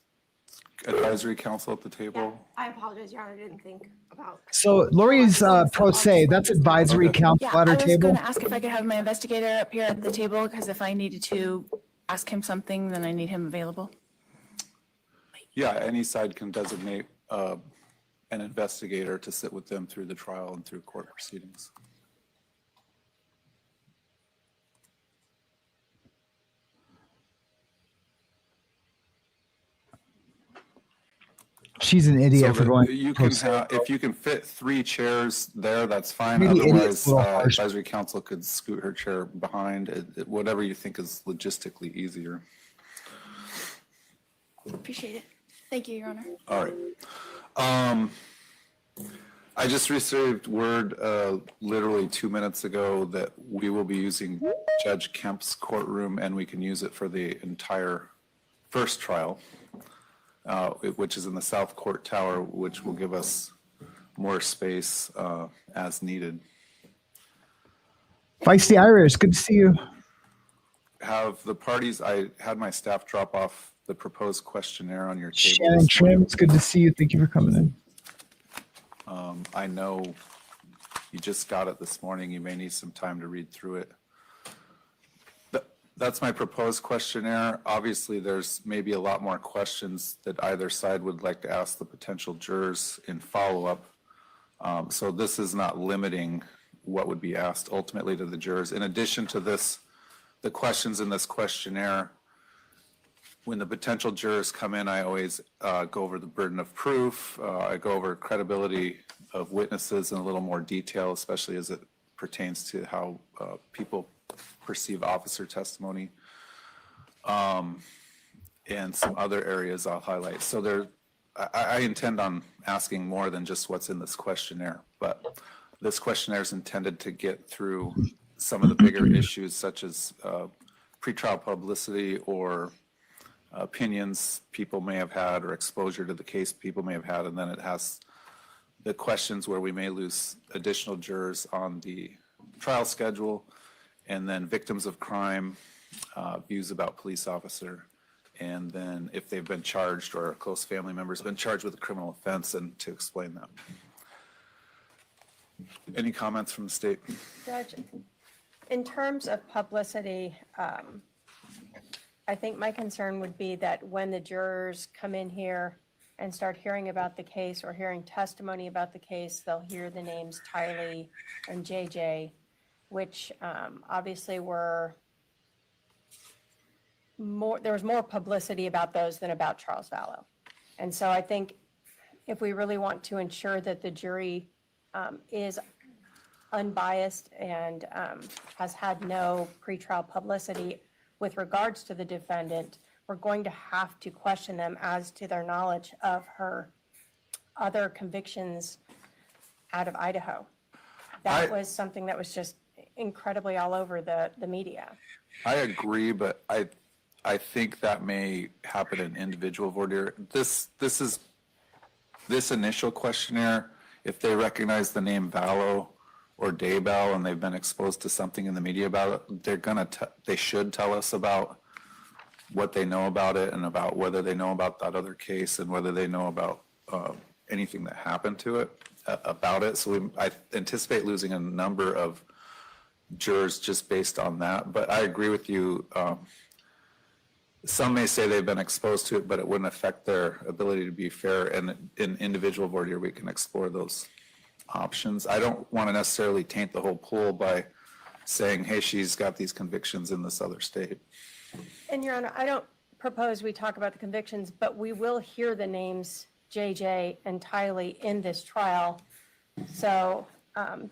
advisory counsel at the table. I apologize, Your Honor. I didn't think about. So Lori's pro se. That's advisory counsel at her I was table. going to ask if I could have my investigator up here at the table, because if I needed to ask him something, then I need him available. Yeah, any side can designate an investigator to sit with them through the trial and through court proceedings. She's an idiot for going. You can if you can fit 3 chairs there, that's fine. Maybe Otherwise, harsh. advisory counsel could scoot her chair behind. Whatever you think is logistically easier. Appreciate it. Thank you, Your Honor. All right. I just received word literally 2 minutes ago that we will be using Judge Kemp's courtroom, and we can use it for the entire first trial. Which is in the South Court Tower, which will give us more space as needed. Feisty Irish, good to see you. Have the parties, I had my staff drop off the proposed questionnaire on your table. Shannon Trim, it's good to see you. Thank you for coming in. I know you just got it this morning. You may need some time to read through it. That's my proposed questionnaire. Obviously, there's maybe a lot more questions that either side would like to ask the potential jurors in follow-up. So this is not limiting what would be asked ultimately to the jurors. In addition to this, the questions in this questionnaire, when the potential jurors come in, I always go over the burden of proof. I go over credibility of witnesses in a little more detail, especially as it pertains to how people perceive officer testimony. And some other areas I'll highlight. So I intend on asking more than just what's in this questionnaire, but this questionnaire is intended to get through some of the bigger issues such as pretrial publicity or opinions people may have had or exposure to the case people may have had, and then it has the questions where we may lose additional jurors on the trial schedule, and then victims of crime, views about police officer, and then if they've been charged or close family members have been charged with a criminal offense, and to explain that. Any comments from the state? Judge, in terms of publicity, I think my concern would be that when the jurors come in here and start hearing about the case or hearing testimony about the case, they'll hear the names Tylee and JJ, which obviously were more, there was more publicity about those than about Charles Vallow. And so I think if we really want to ensure that the jury is unbiased and has had no pretrial publicity with regards to the defendant, we're going to have to question them as to their knowledge of her other convictions out of Idaho. That was something that was just incredibly all over the media. I agree, but I think that may happen in individual voir dire. This initial questionnaire, if they recognize the name Vallow or Daybell and they've been exposed to something in the media about it, they should tell us about what they know about it and about whether they know about that other case and whether they know about anything that happened to it, about it. So I anticipate losing a number of jurors just based on that. But I agree with you. Some may say they've been exposed to it, but it wouldn't affect their ability to be fair. And in individual voir dire, we can explore those options. I don't want to necessarily taint the whole pool by saying, hey, she's got these convictions in this other state. And Your Honor, I don't propose we talk about the convictions, but we will hear the names JJ and Tylee in this trial. So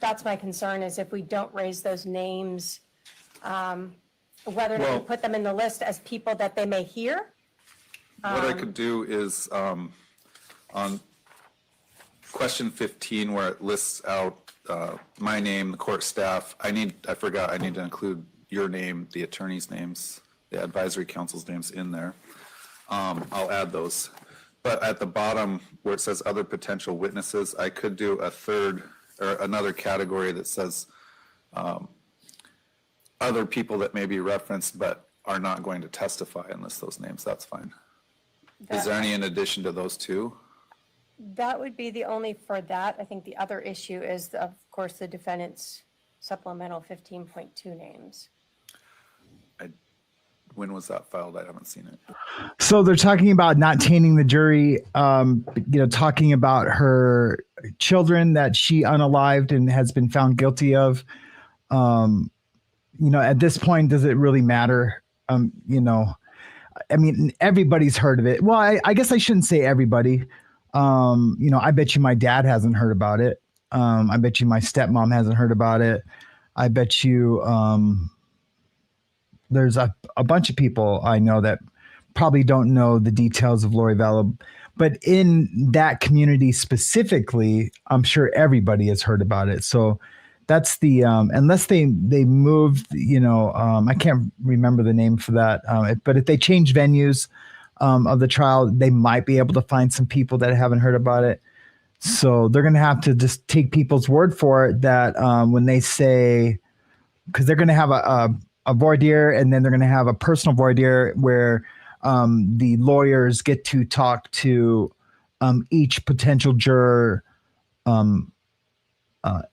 that's my concern, is if we don't raise those names, whether or not we put them in the list as people that they may hear. What I could do is on question 15, where it lists out my name, the court staff, I need to include your name, the attorney's names, the advisory council's names in there. I'll add those. But at the bottom where it says other potential witnesses, I could do a third or another category that says other people that may be referenced but are not going to testify unless those names. That's fine. Is there any in addition to those two? That would be the only for that. I think the other issue is, of course, the defendant's supplemental 15.2 names. When was that filed? I haven't seen it. So they're talking about not tainting the jury, talking about her children that she unalived and has been found guilty of. At this point, does it really matter? Everybody's heard of it. Well, I guess I shouldn't say everybody. I bet you my dad hasn't heard about it. I bet you my stepmom hasn't heard about it. I bet you there's a bunch of people I know that probably don't know the details of Lori Vallow. But in that community specifically, I'm sure everybody has heard about it. So that's the unless they moved, I can't remember the name for that. But if they change venues of the trial, they might be able to find some people that haven't heard about it. So they're going to have to just take people's word for it that when they say, because they're going to have a voir dire and then they're going to have a personal voir dire where the lawyers get to talk to each potential juror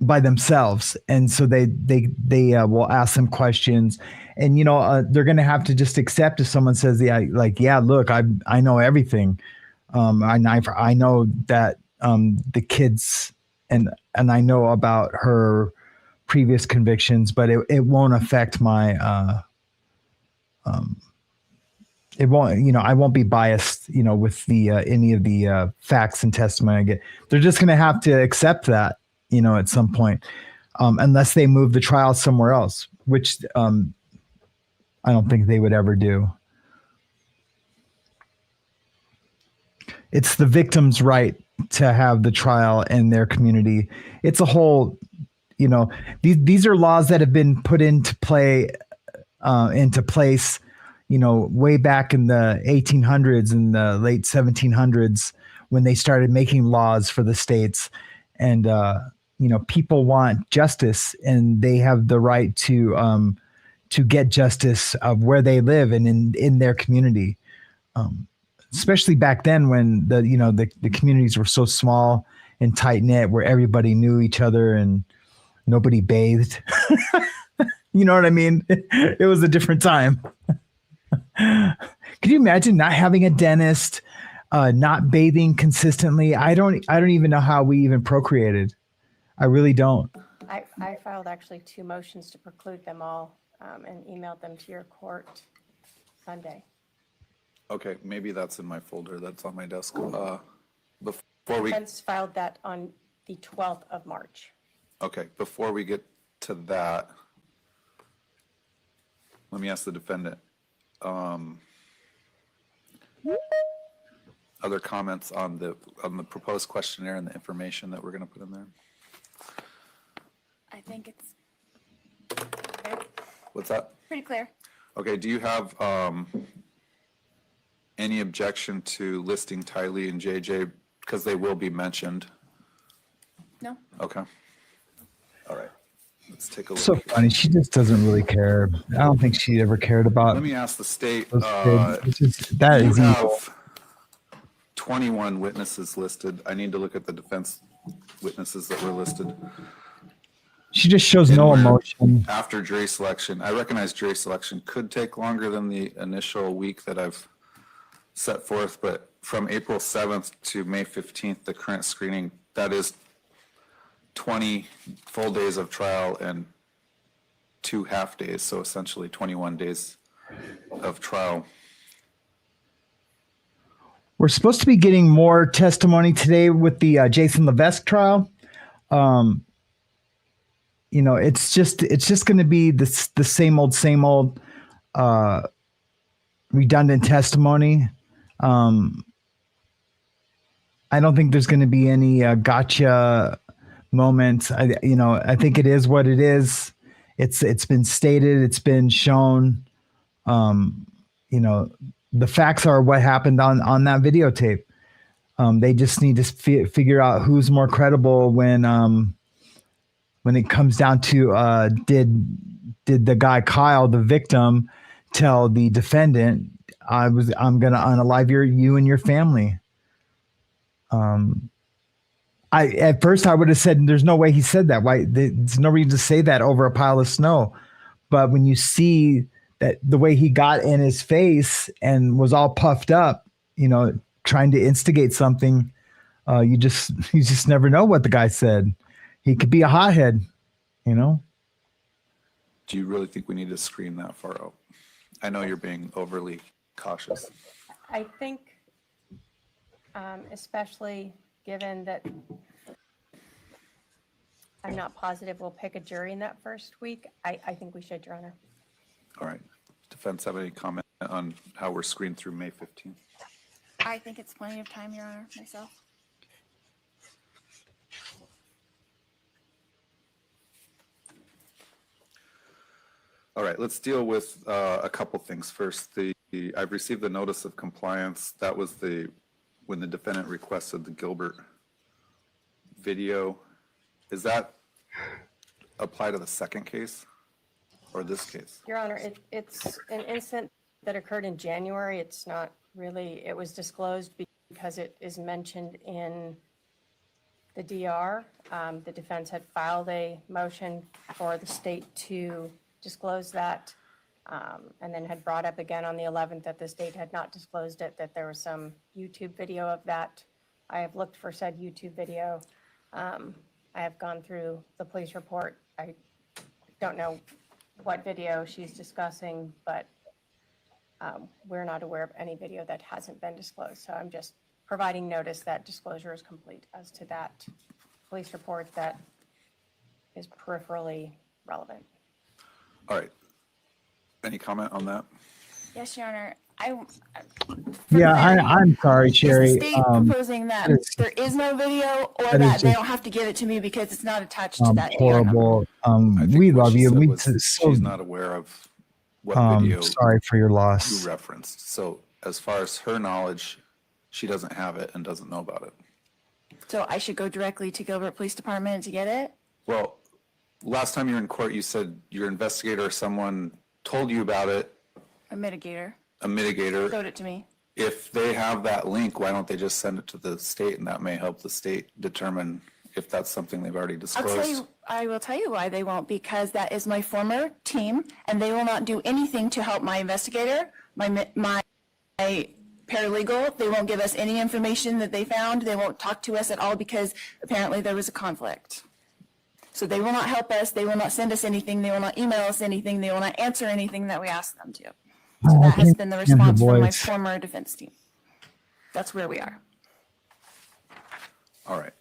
by themselves. And so they will ask them questions, and, they're going to have to just accept if someone says, look, I know everything. I know that the kids and I know about her previous convictions, but it won't affect my it won't, I won't be biased, with the any of the facts and testimony I get. They're just going to have to accept that, at some point, unless they move the trial somewhere else, which I don't think they would ever do. It's the victim's right to have the trial in their community. It's a whole, these are laws that have been put into place, way back in the 1800s and the late 1700s when they started making laws for the states. And, people want justice, and they have the right to get justice of where they live and in their community. Especially back then when the communities were so small and tight knit, where everybody knew each other and nobody bathed. You know what I mean? It was a different time. Could you imagine not having a dentist, not bathing consistently? I don't even know how we even procreated. I really don't. I filed actually 2 motions to preclude them all and emailed them to your court Sunday. Okay, maybe that's in my folder. That's on my desk. Before we Defense filed that on the 12th of March. Okay, before we get to that, let me ask the defendant. Other comments on the proposed questionnaire and the information that we're going to put in there? I think it's clear. What's that? Pretty clear. Okay, do you have any objection to listing Tylee and JJ because they will be mentioned? No. Okay. All right. Let's take a look. So funny. She just doesn't really care. I don't think she ever cared about Let me ask the state. those kids. It's just, that You is evil. have 21 witnesses listed. I need to look at the defense witnesses that were listed. She just shows no And we're emotion. After jury selection, I recognize jury selection could take longer than the initial week that I've set forth, but from April 7th to May 15th, the current screening, that is 20 full days of trial and 2 half days, so essentially 21 days of trial. We're supposed to be getting more testimony today with the Jason Levesque trial. It's just going to be the same old redundant testimony. I don't think there's going to be any gotcha moments. I think it is what it is. It's been stated. It's been shown. The facts are what happened on that videotape. They just need to figure out who's more credible when it comes down to did the guy Kyle, the victim, tell the defendant, I'm gonna unalive you and your family. At first I would have said there's no way he said that. Why? There's no reason to say that over a pile of snow. But when you see that the way he got in his face and was all puffed up, trying to instigate something, you just never know what the guy said. He could be a hothead, Do you really think we need to screen that far out? I know you're being overly cautious. I think, especially given that I'm not positive we'll pick a jury in that first week, I think we should, Your Honor. All right. Defense have any comment on how we're screened through May 15th? I think it's plenty of time, Your Honor, myself. All right, let's deal with a couple things. First, I've received the notice of compliance. That was when the defendant requested the Gilbert video. Does that apply to the second case or this case? Your Honor, it's an incident that occurred in January. It's not really, it was disclosed because it is mentioned in the DR. The defense had filed a motion for the state to disclose that, and then had brought up again on the 11th that the state had not disclosed it, that there was some YouTube video of that. I have looked for said YouTube video. I have gone through the police report. I don't know what video she's discussing, but we're not aware of any video that hasn't been disclosed. So I'm just providing notice that disclosure is complete as to that police report that is peripherally relevant. All right. Any comment on that? Yes, Your Honor. I'm sorry, Is Sherry. the state proposing that there is no video, or that they don't have to give it to me because it's not attached to that horrible. I think We what love she you. said We was she's not aware of what video sorry for your you loss. referenced. So as far as her knowledge, she doesn't have it and doesn't know about it. So I should go directly to Gilbert Police Department to get it? Well, last time you were in court, you said your investigator or someone told you about it, A mitigator a mitigator. showed it to me. If they have that link, why don't they just send it to the state, and that may help the state determine if that's something they've already disclosed? I will tell you why they won't, because that is my former team, and they will not do anything to help my investigator, my paralegal. They won't give us any information that they found. They won't talk to us at all because apparently there was a conflict. So they will not help us. They will not send us anything. They will not email us anything. They will not answer anything that we ask them to. So that has been the response from my former defense team. That's where we are. All right.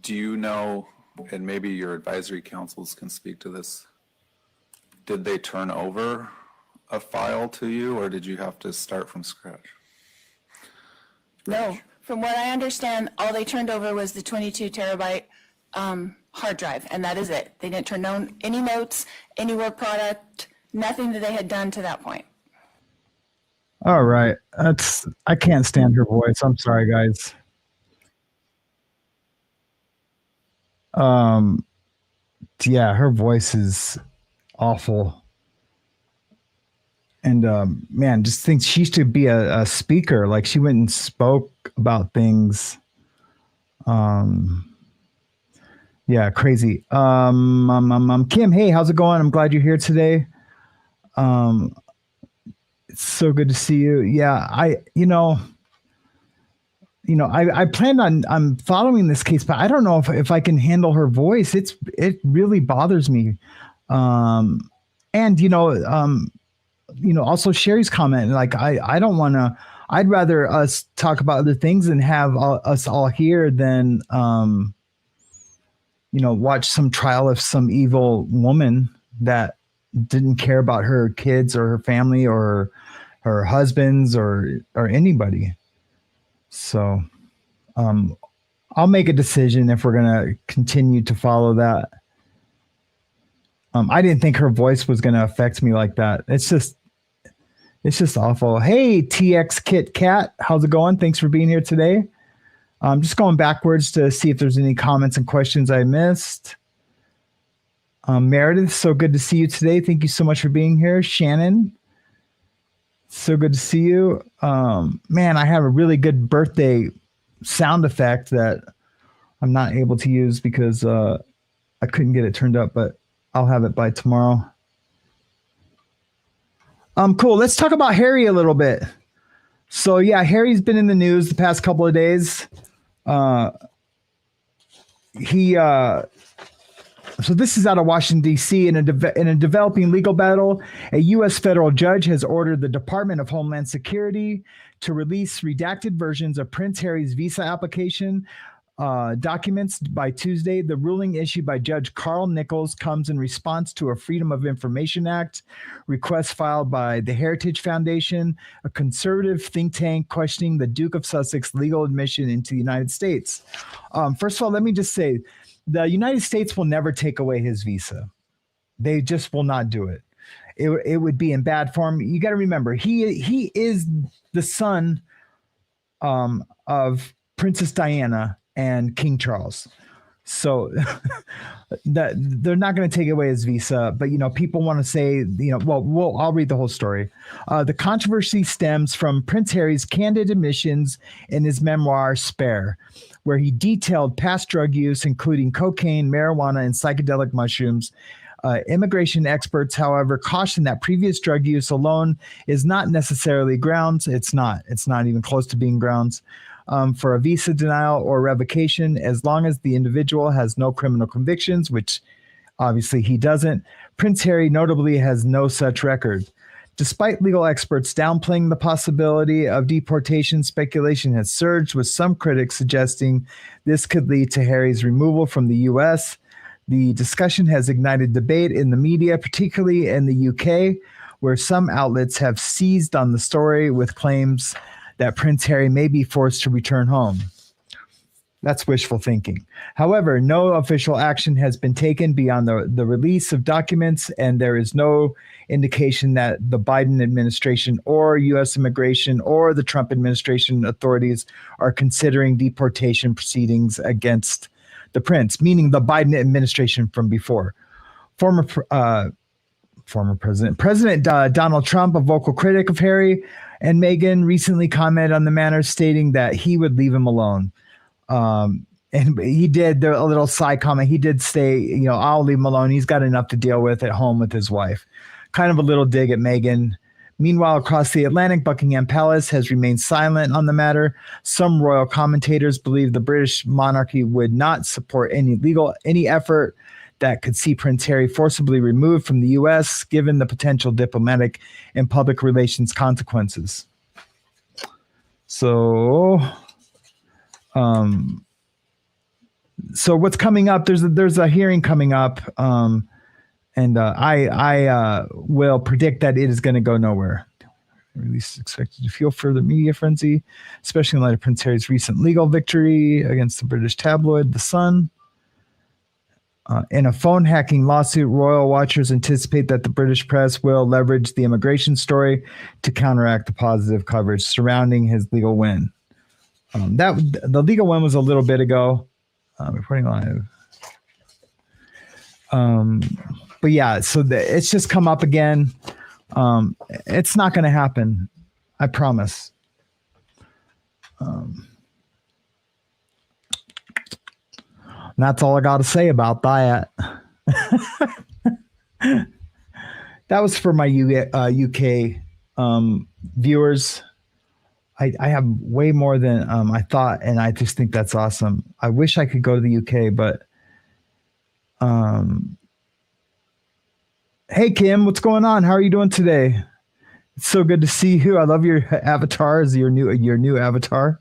Do you know, and maybe your advisory councils can speak to this, did they turn over a file to you, or did you have to start from scratch? No, from what I understand, all they turned over was the 22 terabyte hard drive, and that is it. They didn't turn any notes, any work product, nothing that they had done to that point. All right. I can't stand her voice. I'm sorry, guys. Yeah, her voice is awful. And man, just think she should be a speaker. Like, she went and spoke about things. Yeah, crazy. Kim, hey, how's it going? I'm glad you're here today. It's so good to see you. Yeah, I planned on following this case, but I don't know if I can handle her voice. It really bothers me. Also Sherry's comment, like, I don't want to. I'd rather us talk about other things and have us all here than watch some trial of some evil woman that didn't care about her kids or her family or her husbands or anybody. So I'll make a decision if we're going to continue to follow that. I didn't think her voice was going to affect me like that. It's just awful. Hey, TX Kit Kat, how's it going? Thanks for being here today. I'm just going backwards to see if there's any comments and questions I missed. Meredith, so good to see you today. Thank you so much for being here. Shannon, so good to see you. Man, I have a really good birthday sound effect that I'm not able to use because I couldn't get it turned up, but I'll have it by tomorrow. Cool. Let's talk about Harry a little bit. So yeah, Harry's been in the news the past couple of days. So this is out of Washington, D.C. In a developing legal battle, a U.S. federal judge has ordered the Department of Homeland Security to release redacted versions of Prince Harry's visa application documents by Tuesday. The ruling issued by Judge Carl Nichols comes in response to a Freedom of Information Act request filed by the Heritage Foundation, a conservative think tank questioning the Duke of Sussex legal admission into the United States. First of all, let me just say, the United States will never take away his visa. They just will not do it. It would be in bad form. You got to remember, he is the son of Princess Diana and King Charles. So that they're not going to take away his visa, but people want to say, I'll read the whole story. The controversy stems from Prince Harry's candid admissions in his memoir Spare, where he detailed past drug use, including cocaine, marijuana, and psychedelic mushrooms. Immigration experts, however, caution that previous drug use alone is not necessarily grounds. It's not even close to being grounds for a visa denial or revocation, as long as the individual has no criminal convictions, which obviously he doesn't. Prince Harry notably has no such record. Despite legal experts downplaying the possibility of deportation, speculation has surged, with some critics suggesting this could lead to Harry's removal from the U.S. The discussion has ignited debate in the media, particularly in the UK, where some outlets have seized on the story with claims that Prince Harry may be forced to return home. That's wishful thinking. However, no official action has been taken beyond the release of documents, and there is no indication that the Biden administration or U.S. immigration or the Trump administration authorities are considering deportation proceedings against the prince, meaning the Biden administration from before. Former President Donald Trump, a vocal critic of Harry and Meghan, recently commented on the matter, stating that he would leave him alone. And he did a little side comment. He did say, I'll leave him alone. He's got enough to deal with at home with his wife. Kind of a little dig at Meghan. Meanwhile, across the Atlantic, Buckingham Palace has remained silent on the matter. Some royal commentators believe the British monarchy would not support any effort that could see Prince Harry forcibly removed from the U.S., given the potential diplomatic and public relations consequences. So what's coming up? There's a hearing coming up, and I will predict that it is going to go nowhere. Release is expected to fuel further media frenzy, especially in light of Prince Harry's recent legal victory against the British tabloid The Sun. In a phone hacking lawsuit, royal watchers anticipate that the British press will leverage the immigration story to counteract the positive coverage surrounding his legal win. The legal win was a little bit ago. Reporting live. But yeah, so it's just come up again. It's not going to happen. I promise. That's all I got to say about that. That was for my UK viewers. I have way more than I thought, and I just think that's awesome. I wish I could go to the UK, but hey, Kim, what's going on? How are you doing today? It's so good to see you. I love your avatar. Is your new avatar?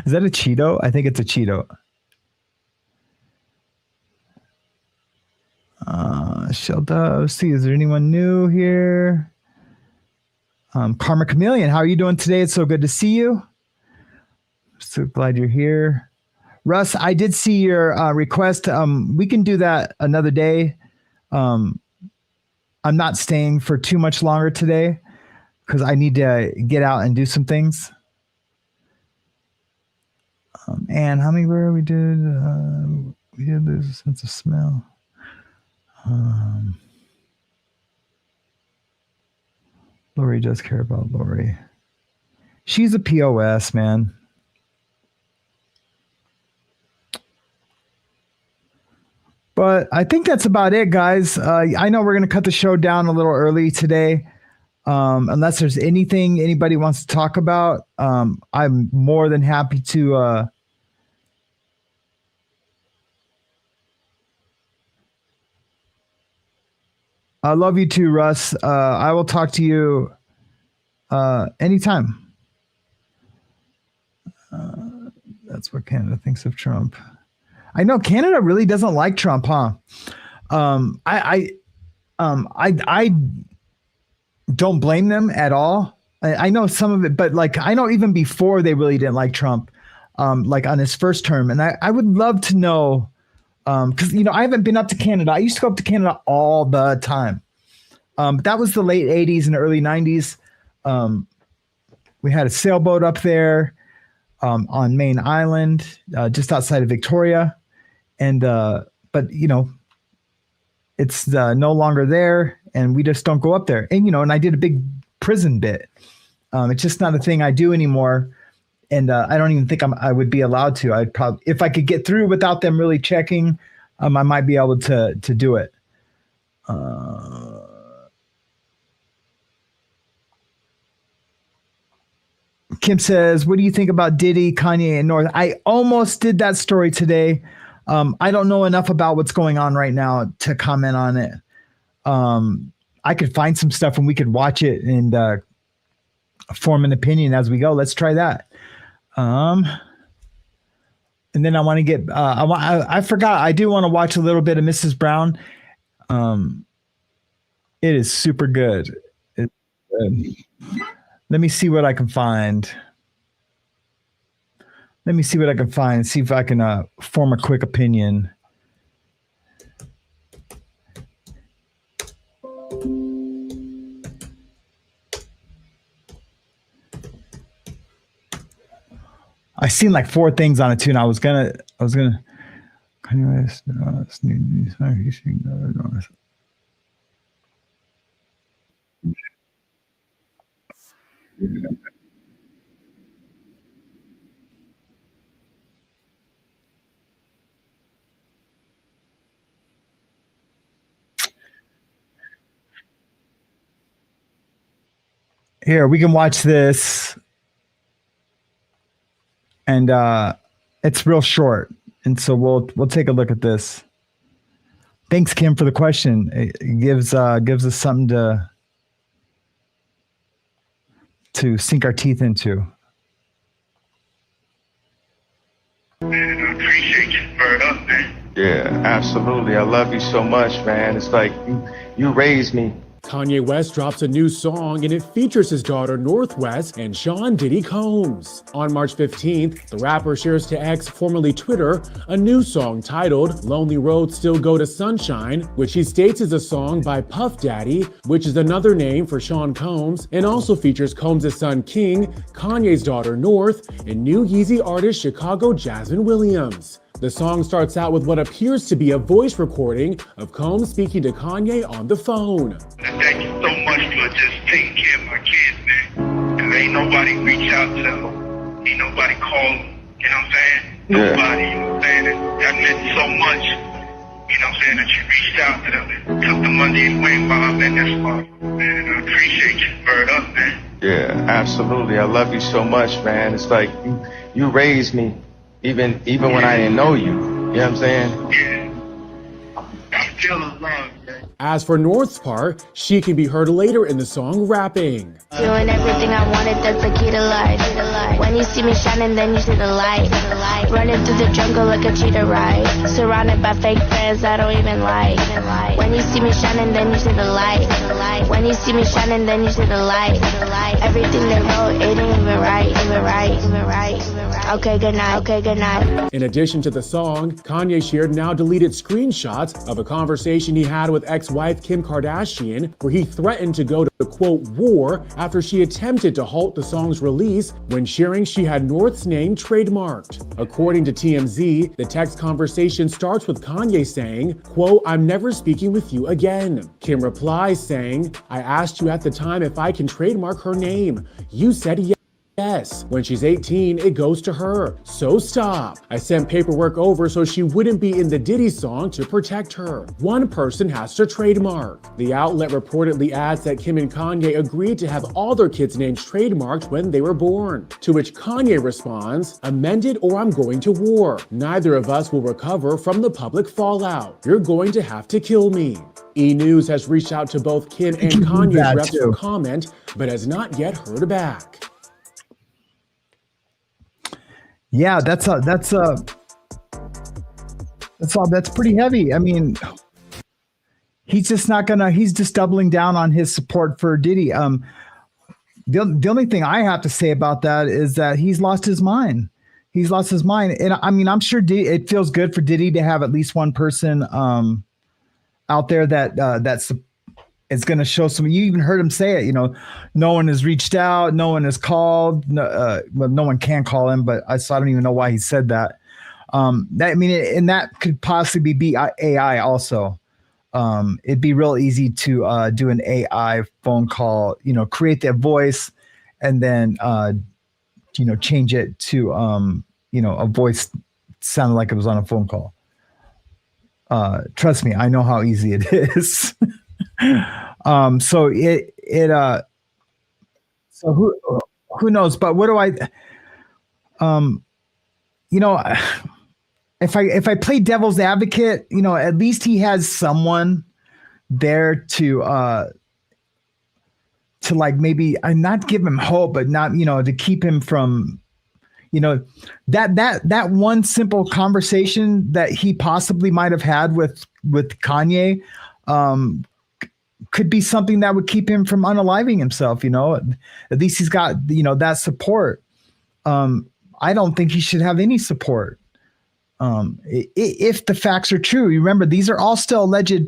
Is that a Cheeto? I think it's a Cheeto. Sheldon, see, is there anyone new here? Karma Chameleon, how are you doing today? It's so good to see you. So glad you're here. Russ, I did see your request. We can do that another day. I'm not staying for too much longer today because I need to get out and do some things. And hummingbird, we did lose a sense of smell. Lori does care about Lori. She's a POS, man. But I think that's about it, guys. I know we're going to cut the show down a little early today. Unless there's anything anybody wants to talk about, I'm more than happy to I love you too, Russ. I will talk to you anytime. That's what Canada thinks of Trump. I know Canada really doesn't like Trump, huh? I don't blame them at all. I know some of it, but like I know even before they really didn't like Trump, like on his first term. And I would love to know, because I haven't been up to Canada. I used to go up to Canada all the time. But that was the late 80s and early 90s. We had a sailboat up there on Main Island, just outside of Victoria. And but it's no longer there, and we just don't go up there. And and I did a big prison bit. It's just not a thing I do anymore, and I don't even think I would be allowed to. I'd probably, if I could get through without them really checking, I might be able to do it. Kim says, "What do you think about Diddy, Kanye, and North?" I almost did that story today. I don't know enough about what's going on right now to comment on it. I could find some stuff and we could watch it and form an opinion as we go. Let's try that. And then I want to get. I forgot. I do want to watch a little bit of Mrs. Brown. It is super good. Let me see what I can find. See if I can form a quick opinion. I seen like 4 things on it too, and I was gonna. Here, we can watch this. And it's real short. And so we'll take a look at this. Thanks, Kim, for the question. It gives us something to sink our teeth into. Man, I appreciate you for up, man. Yeah, absolutely. I love you so much, man. It's like you raised me. Kanye West drops a new song and it features his daughter Northwest and Sean Diddy Combs. On March 15th, the rapper shares to X, formerly Twitter, a new song titled Lonely Roads Still Go to Sunshine, which he states is a song by Puff Daddy, which is another name for Sean Combs, and also features Combs' son King, Kanye's daughter North, and new Yeezy artist Chicago Jasmine Williams. The song starts out with what appears to be a voice recording of Combs speaking to Kanye on the phone. Thank you so much for just taking care of my kids, man. And ain't nobody reach out to them. Ain't nobody call them. You know what I'm saying? Yeah. Nobody, you know what I'm saying? That meant so much. You know what I'm saying? That you reached out to them and took the money away while I'm in this spot. Man, I appreciate you. Bird up, man. Yeah, absolutely. I love you so much, man. It's like you raised me even when I didn't know you. You know what I'm saying? Yeah. I'm still in love, man. As for North's part, she can be heard later in the song rapping. Doing everything I wanted, that's the key to life. When you see me shining, then you see the light. Running through the jungle like a cheetah ride. Surrounded by fake friends I don't even like. When you see me shining, then you see the light. When you see me shining, then you see the light. Everything they wrote, it ain't even right. Okay, good night. In addition to the song, Kanye shared now deleted screenshots of a conversation he had with ex-wife Kim Kardashian, where he threatened to go to the quote war after she attempted to halt the song's release when sharing she had North's name trademarked. According to TMZ, the text conversation starts with Kanye saying, quote, "I'm never speaking with you again." Kim replies saying, "I asked you at the time if I can trademark her name. You said yes. Yes, when she's 18, it goes to her. So stop. I sent paperwork over so she wouldn't be in the Diddy song to protect her. One person has to trademark." The outlet reportedly adds that Kim and Kanye agreed to have all their kids' names trademarked when they were born. To which Kanye responds, "Amended or I'm going to war. Neither of us will recover from the public fallout. You're going to have to kill me." E! News has reached out to both Kim and Kanye's reps for comment, but has not yet heard back. Yeah, that's pretty heavy. I mean, he's just doubling down on his support for Diddy. The only thing I have to say about that is that he's lost his mind. And I mean, I'm sure it feels good for Diddy to have at least one person out there that's it's going to show some. You even heard him say it. You know, no one has reached out, no one has called. No one can call him, but I don't even know why he said that. And that could possibly be AI also. It'd be real easy to do an AI phone call. You know, create that voice, and then change it to a voice sounded like it was on a phone call. Trust me, I know how easy it is. So who knows? But what do if I play devil's advocate, at least he has someone there to to like maybe not give him hope, but not, to keep him from, that one simple conversation that he possibly might have had with Kanye, could be something that would keep him from unaliving himself. At least he's got, that support. I don't think he should have any support. If the facts are true, you remember, these are all still alleged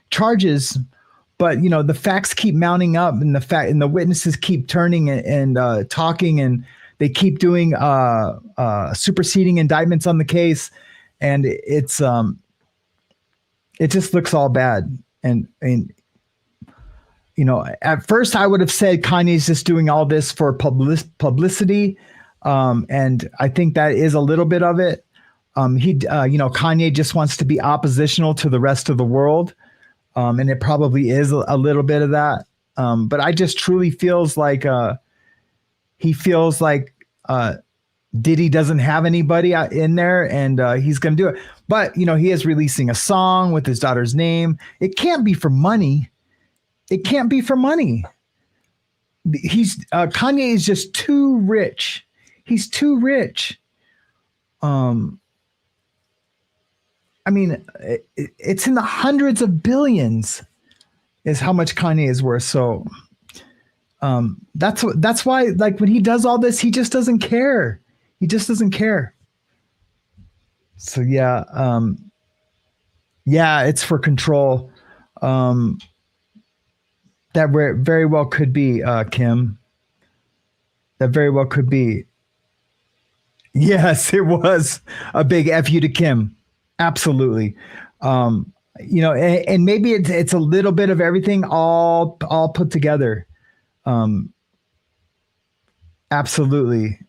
charges, but the facts keep mounting up, and the witnesses keep turning and talking, and they keep doing superseding indictments on the case, and it just looks all bad. And at first I would have said Kanye's just doing all this for publicity, and I think that is a little bit of it. Kanye just wants to be oppositional to the rest of the world. And it probably is a little bit of that. But I just truly feels like he feels like Diddy doesn't have anybody in there, and he's going to do it. But, he is releasing a song with his daughter's name. It can't be for money. It can't be for money. Kanye is just too rich. He's too rich. It's in the hundreds of billions is how much Kanye is worth. So that's why, like, when he does all this, he just doesn't care. He just doesn't care. So it's for control. That very well could be, Kim. That very well could be. Yes, it was a big F you to Kim. Absolutely. And maybe it's a little bit of everything all put together. Absolutely.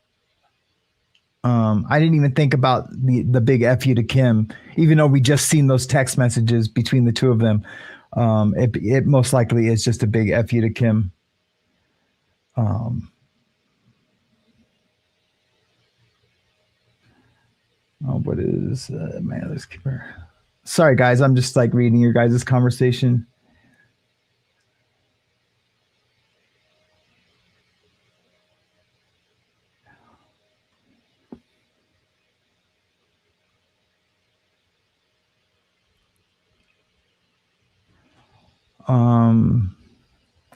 I didn't even think about the big F you to Kim, even though we just seen those text messages between the two of them. It most likely is just a big F you to Kim. What is my other skipper? Sorry, guys. I'm just like reading your guys' conversation.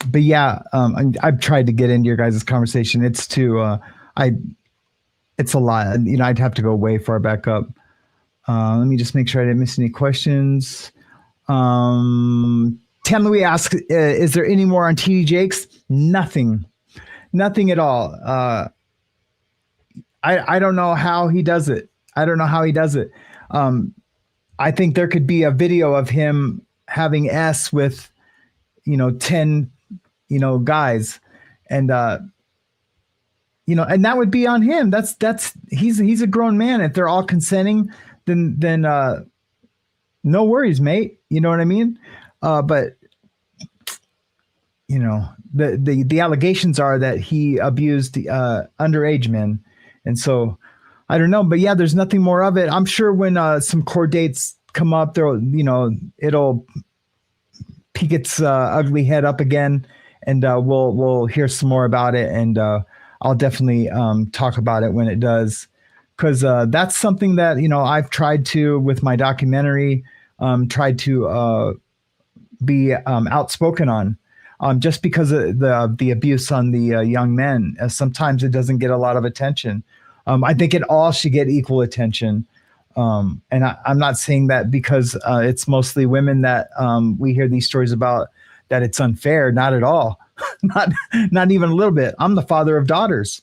But yeah, I've tried to get into your guys' conversation. It's it's a lot. I'd have to go way far back up. Let me just make sure I didn't miss any questions. Tam Louis asks, is there any more on TD Jakes? Nothing at all. I don't know how he does it. I think there could be a video of him having S with, 10, guys, and, and that would be on him. He's a grown man. If they're all consenting, then no worries, mate. You know what I mean? But the allegations are that he abused underage men. And so I don't know, but yeah, there's nothing more of it. I'm sure when some court dates come up, it'll peek its ugly head up again, and we'll hear some more about it. And I'll definitely talk about it when it does, because that's something that, I've tried to, with my documentary, tried to be outspoken on, just because of the abuse on the young men. Sometimes it doesn't get a lot of attention. I think it all should get equal attention. And I'm not saying that because it's mostly women that we hear these stories about, that it's unfair. Not at all. not even a little bit. I'm the father of daughters,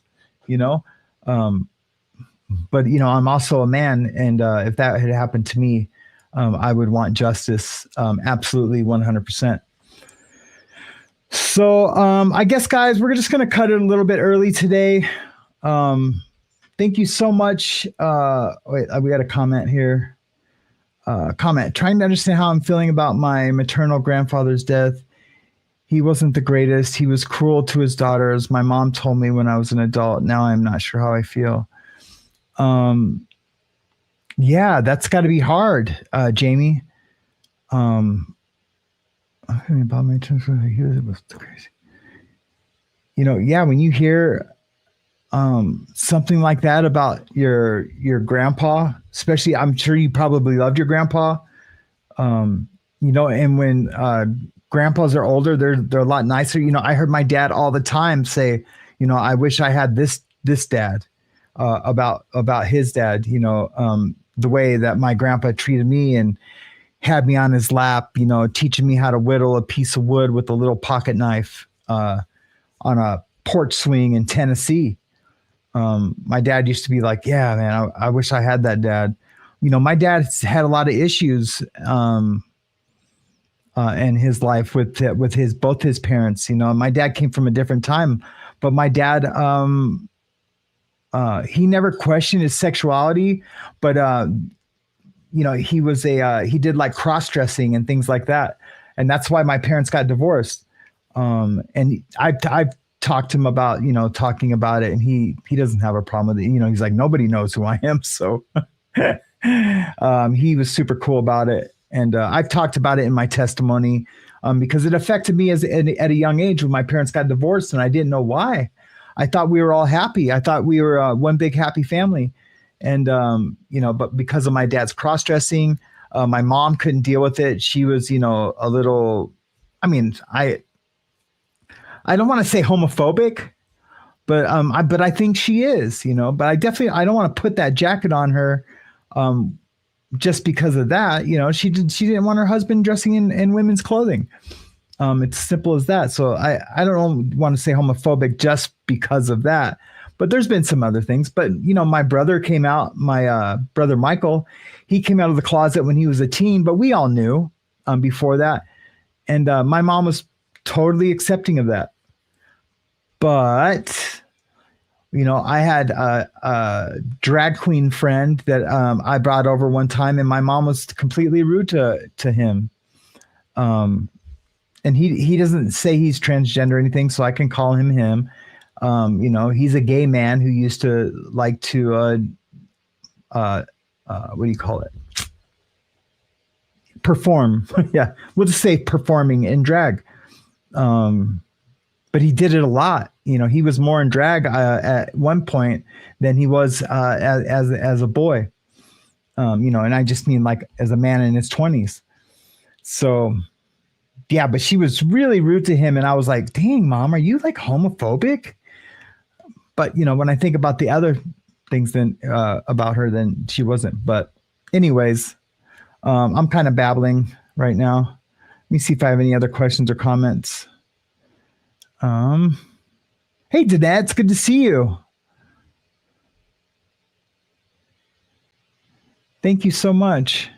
but I'm also a man, and if that had happened to me, I would want justice, absolutely 100%. So I guess, guys, we're just going to cut it a little bit early today. Thank you so much. Wait, we got a comment here. Comment, trying to understand how I'm feeling about my maternal grandfather's death. He wasn't the greatest. He was cruel to his daughters. My mom told me when I was an adult. Now I'm not sure how I feel. Yeah, that's got to be hard, Jamie. About my he was crazy. You know, yeah, when you hear something like that about your grandpa, especially, I'm sure you probably loved your grandpa. You know, and when grandpas are older, they're a lot nicer. You know, I heard my dad all the time say, you know, I wish I had this dad, about his dad. You know, the way that my grandpa treated me and had me on his lap. You know, teaching me how to whittle a piece of wood with a little pocket knife on a porch swing in Tennessee. My dad used to be like, yeah, man, I wish I had that dad. You know, my dad's had a lot of issues in his life with his both his parents. You know, my dad came from a different time, but my dad he never questioned his sexuality, but you know, he did like cross-dressing and things like that, and that's why my parents got divorced. And I've talked to him about, you know, talking about it, and he doesn't have a problem with it. You know, he's like, nobody knows who I am, so he was super cool about it. And I've talked about it in my testimony because it affected me at a young age when my parents got divorced, and I didn't know why. I thought we were all happy. I thought we were one big happy family. And, you know, but because of my dad's cross-dressing, my mom couldn't deal with it. She was, you know, a little, I mean, I don't want to say homophobic, but I think she is, you know, but I don't want to put that jacket on her just because of that. You know, she didn't want her husband dressing in women's clothing. It's simple as that. So I don't want to say homophobic just because of that, but there's been some other things. But, you know, my brother came out, my brother Michael, he came out of the closet when he was a teen, but we all knew before that. And my mom was totally accepting of that. But, you know, I had a drag queen friend that I brought over one time, and my mom was completely rude to him. And he doesn't say he's transgender or anything, so I can call him him. You know, he's a gay man who used to like to, what do you call it? Perform. Yeah, we'll just say performing in drag. But he did it a lot. You know, he was more in drag at one point than he was as a boy. You know, and I just mean like as a man in his 20s. So, yeah, but she was really rude to him, and I was like, "Dang, Mom, are you like homophobic?" But you know, when I think about the other things then about her, then she wasn't. But anyways, I'm kind of babbling right now. Let me see if I have any other questions or comments. Hey, Danette, it's good to see you. Thank you so much.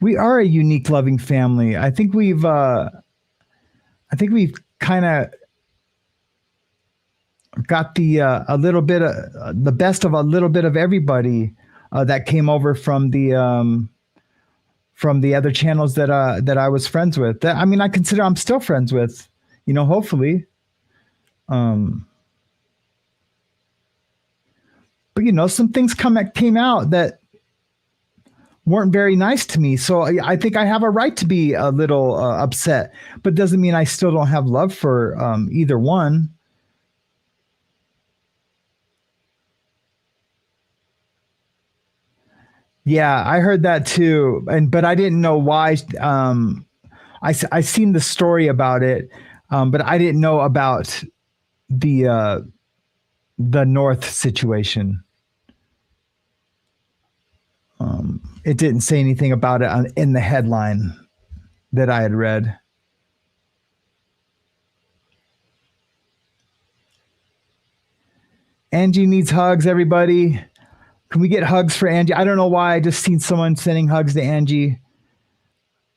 We are a unique, loving family. I think we've kind of got the little bit of the best of a little bit of everybody that came over from the other channels that I was friends with. I mean, I consider I'm still friends with, you know, hopefully. But you know, some things came out that weren't very nice to me. So I think I have a right to be a little upset, but doesn't mean I still don't have love for either one. Yeah, I heard that too, but I didn't know why. I seen the story about it, but I didn't know about the North situation. It didn't say anything about it in the headline that I had read. Angie needs hugs, everybody. Can we get hugs for Angie? I don't know why. I just seen someone sending hugs to Angie,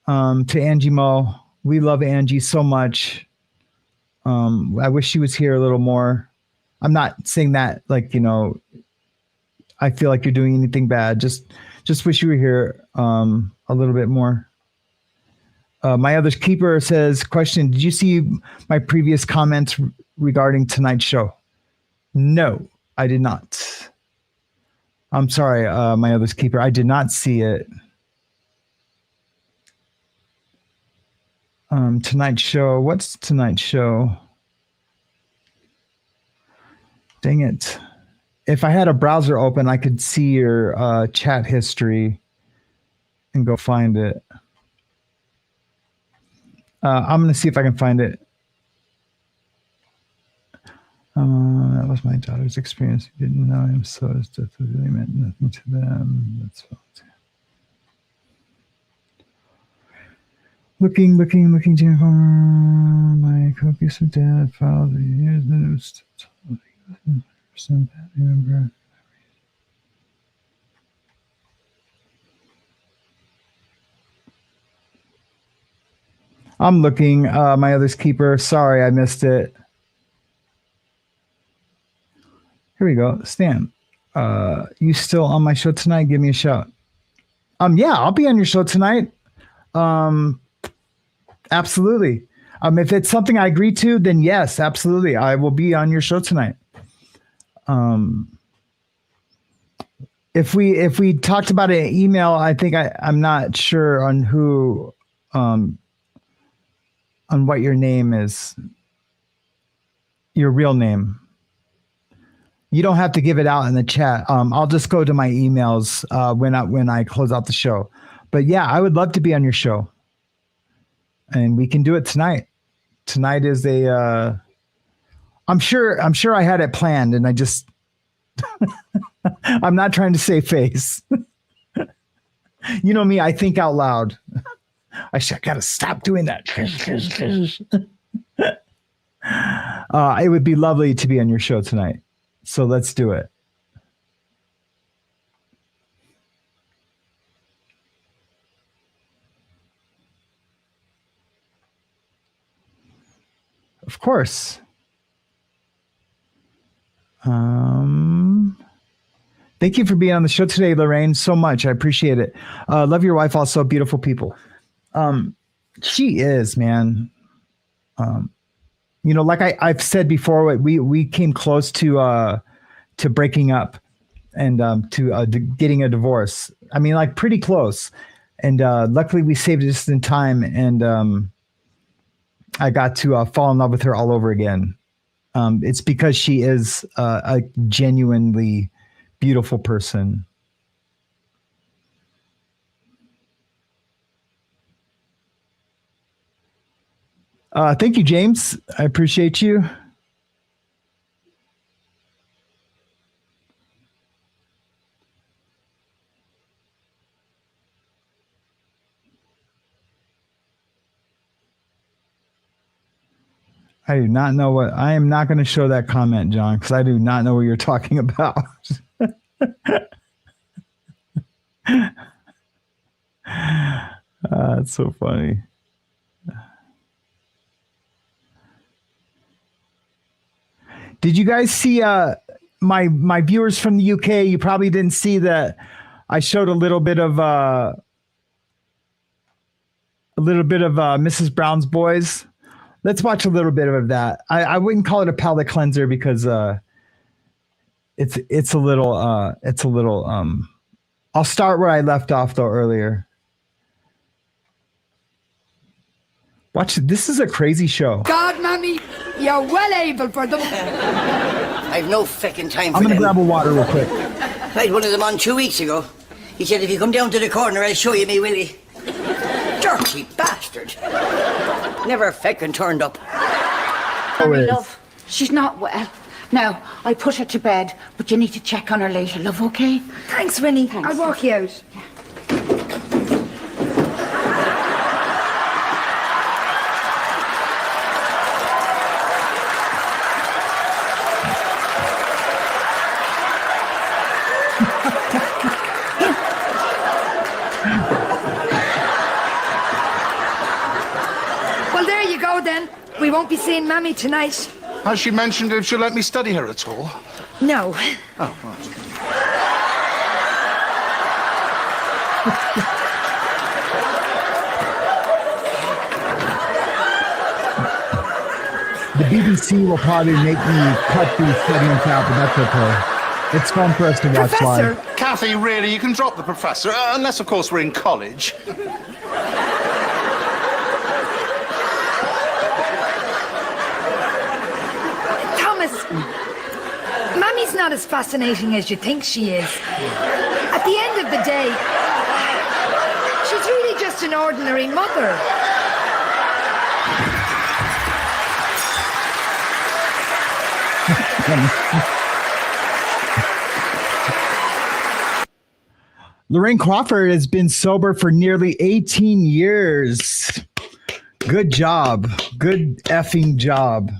to Angie Mo. We love Angie so much. I wish she was here a little more. I'm not saying that like, you know, I feel like you're doing anything bad. Just wish you were here a little bit more. My other keeper says, question, did you see my previous comments regarding tonight's show? No, I did not. I'm sorry, my other keeper. I did not see it. Tonight's show. What's tonight's show? Dang it. If I had a browser open, I could see your chat history and go find it. I'm going to see if I can find it. That was my daughter's experience. You didn't know him, so his death really meant nothing to them. That's felt. Looking, Jennifer. My copious of dad filed the years that it was some remember. I'm looking, my other's keeper. Sorry, I missed it. Here we go. Stan, you still on my show tonight? Give me a shout. Yeah, I'll be on your show tonight. Absolutely. If it's something I agree to, then yes, absolutely. I will be on your show tonight. If we talked about an email, I think I'm not sure on who, on what your name is, your real name. You don't have to give it out in the chat. I'll just go to my emails when I close out the show. But yeah, I would love to be on your show, and we can do it tonight. Tonight is a. I'm sure I had it planned, and I just. I'm not trying to save face. You know me, I think out loud. I gotta stop doing that. It would be lovely to be on your show tonight. So let's do it. Of course. Thank you for being on the show today, Lorraine, so much. I appreciate it. Love your wife also. Beautiful people. She is, man. Like I've said before, we came close to breaking up and to getting a divorce. I mean, like pretty close. And luckily we saved it just in time. And I got to fall in love with her all over again. It's because she is a genuinely beautiful person. Thank you, James. I appreciate you. I do not know what I am not going to show that comment, John, because I do not know what you're talking about. That's so funny. Did you guys see my viewers from the UK? You probably didn't see that I showed a little bit of Mrs. Brown's Boys. Let's watch a little bit of that. I wouldn't call it a palate cleanser because it's a little I'll start where I left off though earlier. Watch, this is a crazy show. God, Mammy, you're well able for them. I've no feckin' time for I'm gonna them. grab a water real quick. I had one of them on 2 weeks ago. He said, if you come down to the corner, I'll show you me Willie. Dirty bastard. Never feckin' turned up. Mammy, love, she's not well. Now, I put her to bed, but you need to check on her later, love, okay? Thanks, Winnie. Thanks. I'll walk you out. Well, there you go, then. We won't be seeing Mammy tonight. Has she mentioned if she'll let me study her at all? No. Oh, right. The BBC will probably make me cut the studying cap, but that's okay. It's fun for us to watch Professor. live. Kathy, really, you can drop the professor, unless, of course, we're in college. not as fascinating as you think she is. At the end of the day, she's really just an ordinary mother. Lorraine Crawford has been sober for nearly 18 years. Good job. Good effing job.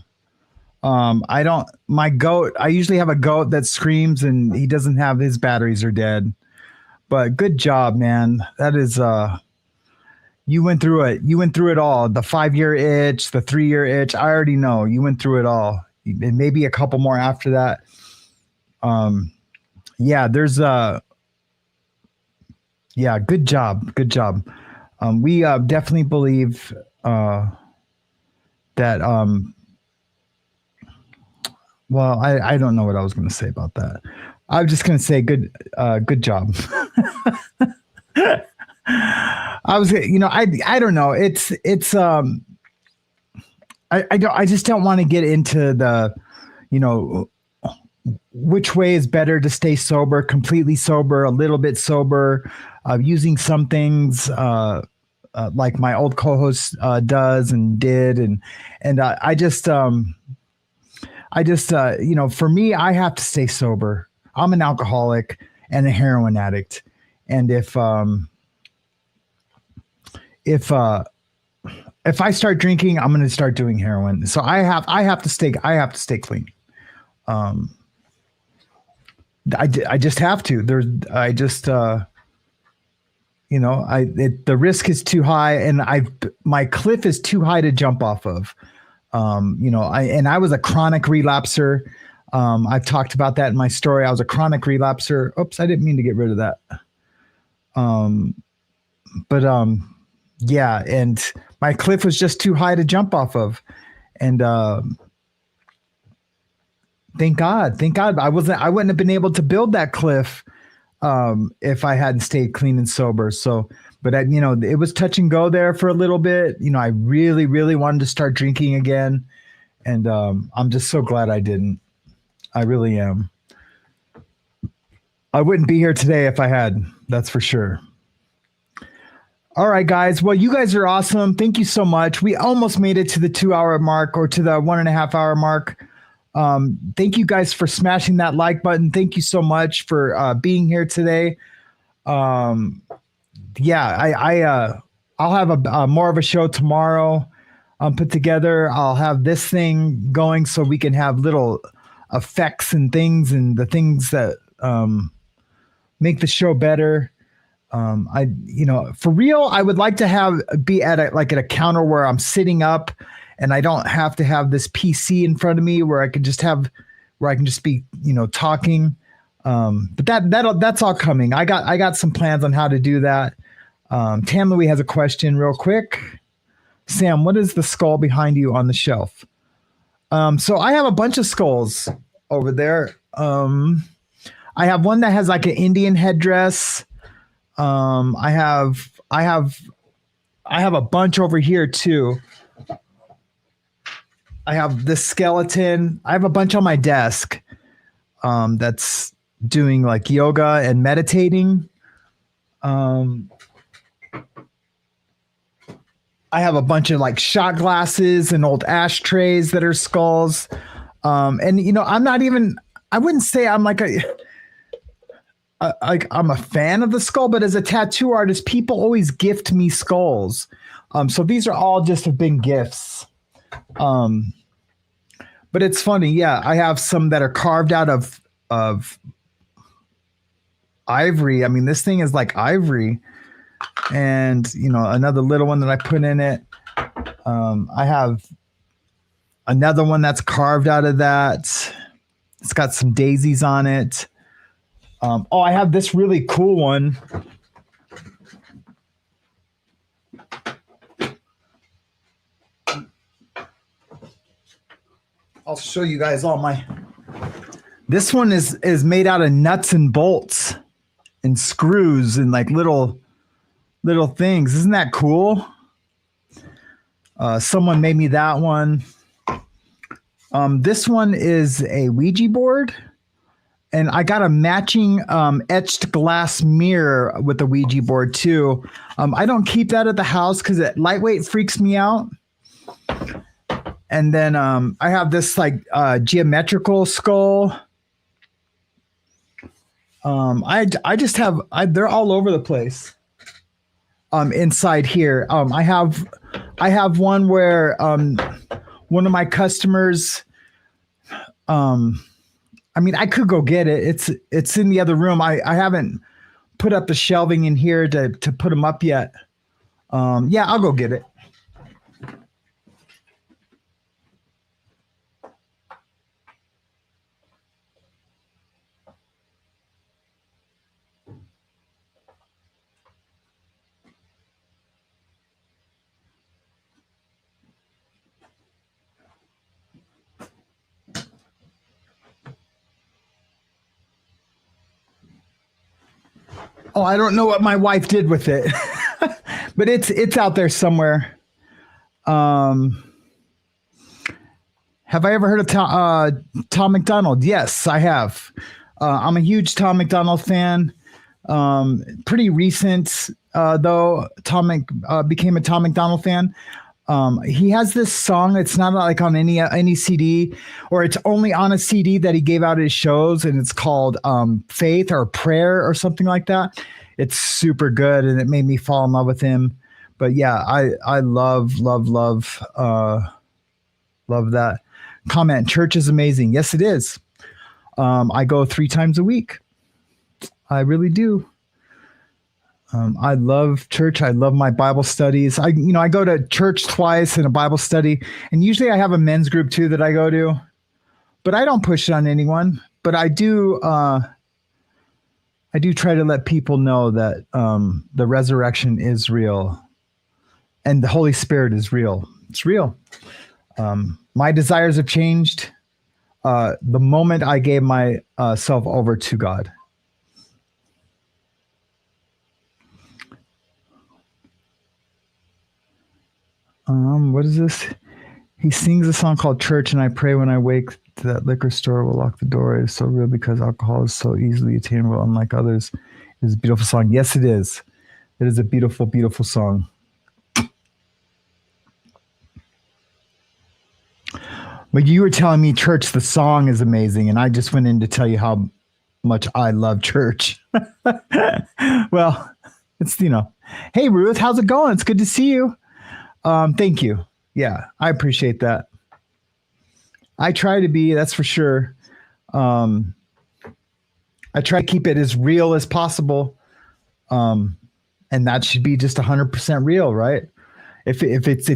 My goat, I usually have a goat that screams and he doesn't have, his batteries are dead. But good job, man. That is, you went through it. You went through it all. The 5-year itch, the 3-year itch. I already know you went through it all. And maybe a couple more after that. Good job. Good job. We definitely believe that, well, I don't know what I was going to say about that. I was just going to say good job. I don't know. I just don't want to get into the, which way is better to stay sober, completely sober, a little bit sober, using some things, like my old co-host does and did. And I just, for me, I have to stay sober. I'm an alcoholic and a heroin addict. And if I start drinking, I'm going to start doing heroin. So I have to stay clean. I just have to. The risk is too high, and my cliff is too high to jump off of. I was a chronic relapser. I've talked about that in my story. I was a chronic relapser. Oops, I didn't mean to get rid of that. Yeah, and my cliff was just too high to jump off of. And thank God I wouldn't have been able to build that cliff if I hadn't stayed clean and sober. So, but it was touch and go there for a little bit. I really, really wanted to start drinking again. And I'm just so glad I didn't. I really am. I wouldn't be here today if I had, that's for sure. All right, guys. Well, you guys are awesome. Thank you so much. We almost made it to the 2-hour mark, or to the 1.5 hour mark. Thank you guys for smashing that like button. Thank you so much for being here today. I'll have a more of a show tomorrow put together. I'll have this thing going so we can have little effects and things, and the things that make the show better. For real, I would like to be at a counter where I'm sitting up and I don't have to have this PC in front of me, where I can just be, talking. But that's all coming. I got some plans on how to do that. Tam Louie has a question real quick. Sam, what is the skull behind you on the shelf? So I have a bunch of skulls over there. I have one that has like an Indian headdress. I have a bunch over here too. I have this skeleton. I have a bunch on my desk that's doing like yoga and meditating. I have a bunch of like shot glasses and old ashtrays that are skulls. I wouldn't say I'm like I'm a fan of the skull, but as a tattoo artist, people always gift me skulls. So these are all just have been gifts. But it's funny. Yeah. I have some that are carved out of ivory. I mean, this thing is like ivory, and another little one that I put in it. I have another one that's carved out of that. It's got some daisies on it. I have this really cool one. I'll show you guys all my. This one is made out of nuts and bolts and screws and like little things. Isn't that cool? Someone made me that one. This one is a Ouija board. And I got a matching etched glass mirror with the Ouija board too. I don't keep that at the house because lightweight freaks me out. And then I have this like geometrical skull. I just have they're all over the place. Inside here, I have one where one of my customers. I mean, I could go get it. It's in the other room. I haven't put up the shelving in here to put them up yet. Yeah, I'll go get it. Oh, I don't know what my wife did with it, but it's out there somewhere. Have I ever heard of Tom McDonald? Yes, I have. I'm a huge Tom McDonald fan. Pretty recent, though, became a Tom McDonald fan. He has this song. It's not like on any CD, or it's only on a CD that he gave out at his shows, and it's called Faith or Prayer or something like that. It's super good, and it made me fall in love with him. But yeah, I love that. Comment, church is amazing. Yes, it is. I go 3 times a week. I really do. I love church. I love my Bible studies. I go to church twice and a Bible study, and usually I have a men's group too that I go to, but I don't push it on anyone. But I do try to let people know that the resurrection is real, and the Holy Spirit is real. It's real. My desires have changed the moment I gave myself over to God. What is this? He sings a song called Church, and I pray when I wake that liquor store will lock the door. It is so real because alcohol is so easily attainable, unlike others. It is a beautiful song. Yes, it is. It is a beautiful, beautiful song. But you were telling me Church, the song is amazing, and I just went in to tell you how much I love Church. Well, it's, hey, Ruth, how's it going? It's good to see you. Thank you. Yeah, I appreciate that. I try to be, that's for sure. I try to keep it as real as possible. And that should be just 100% real, right? If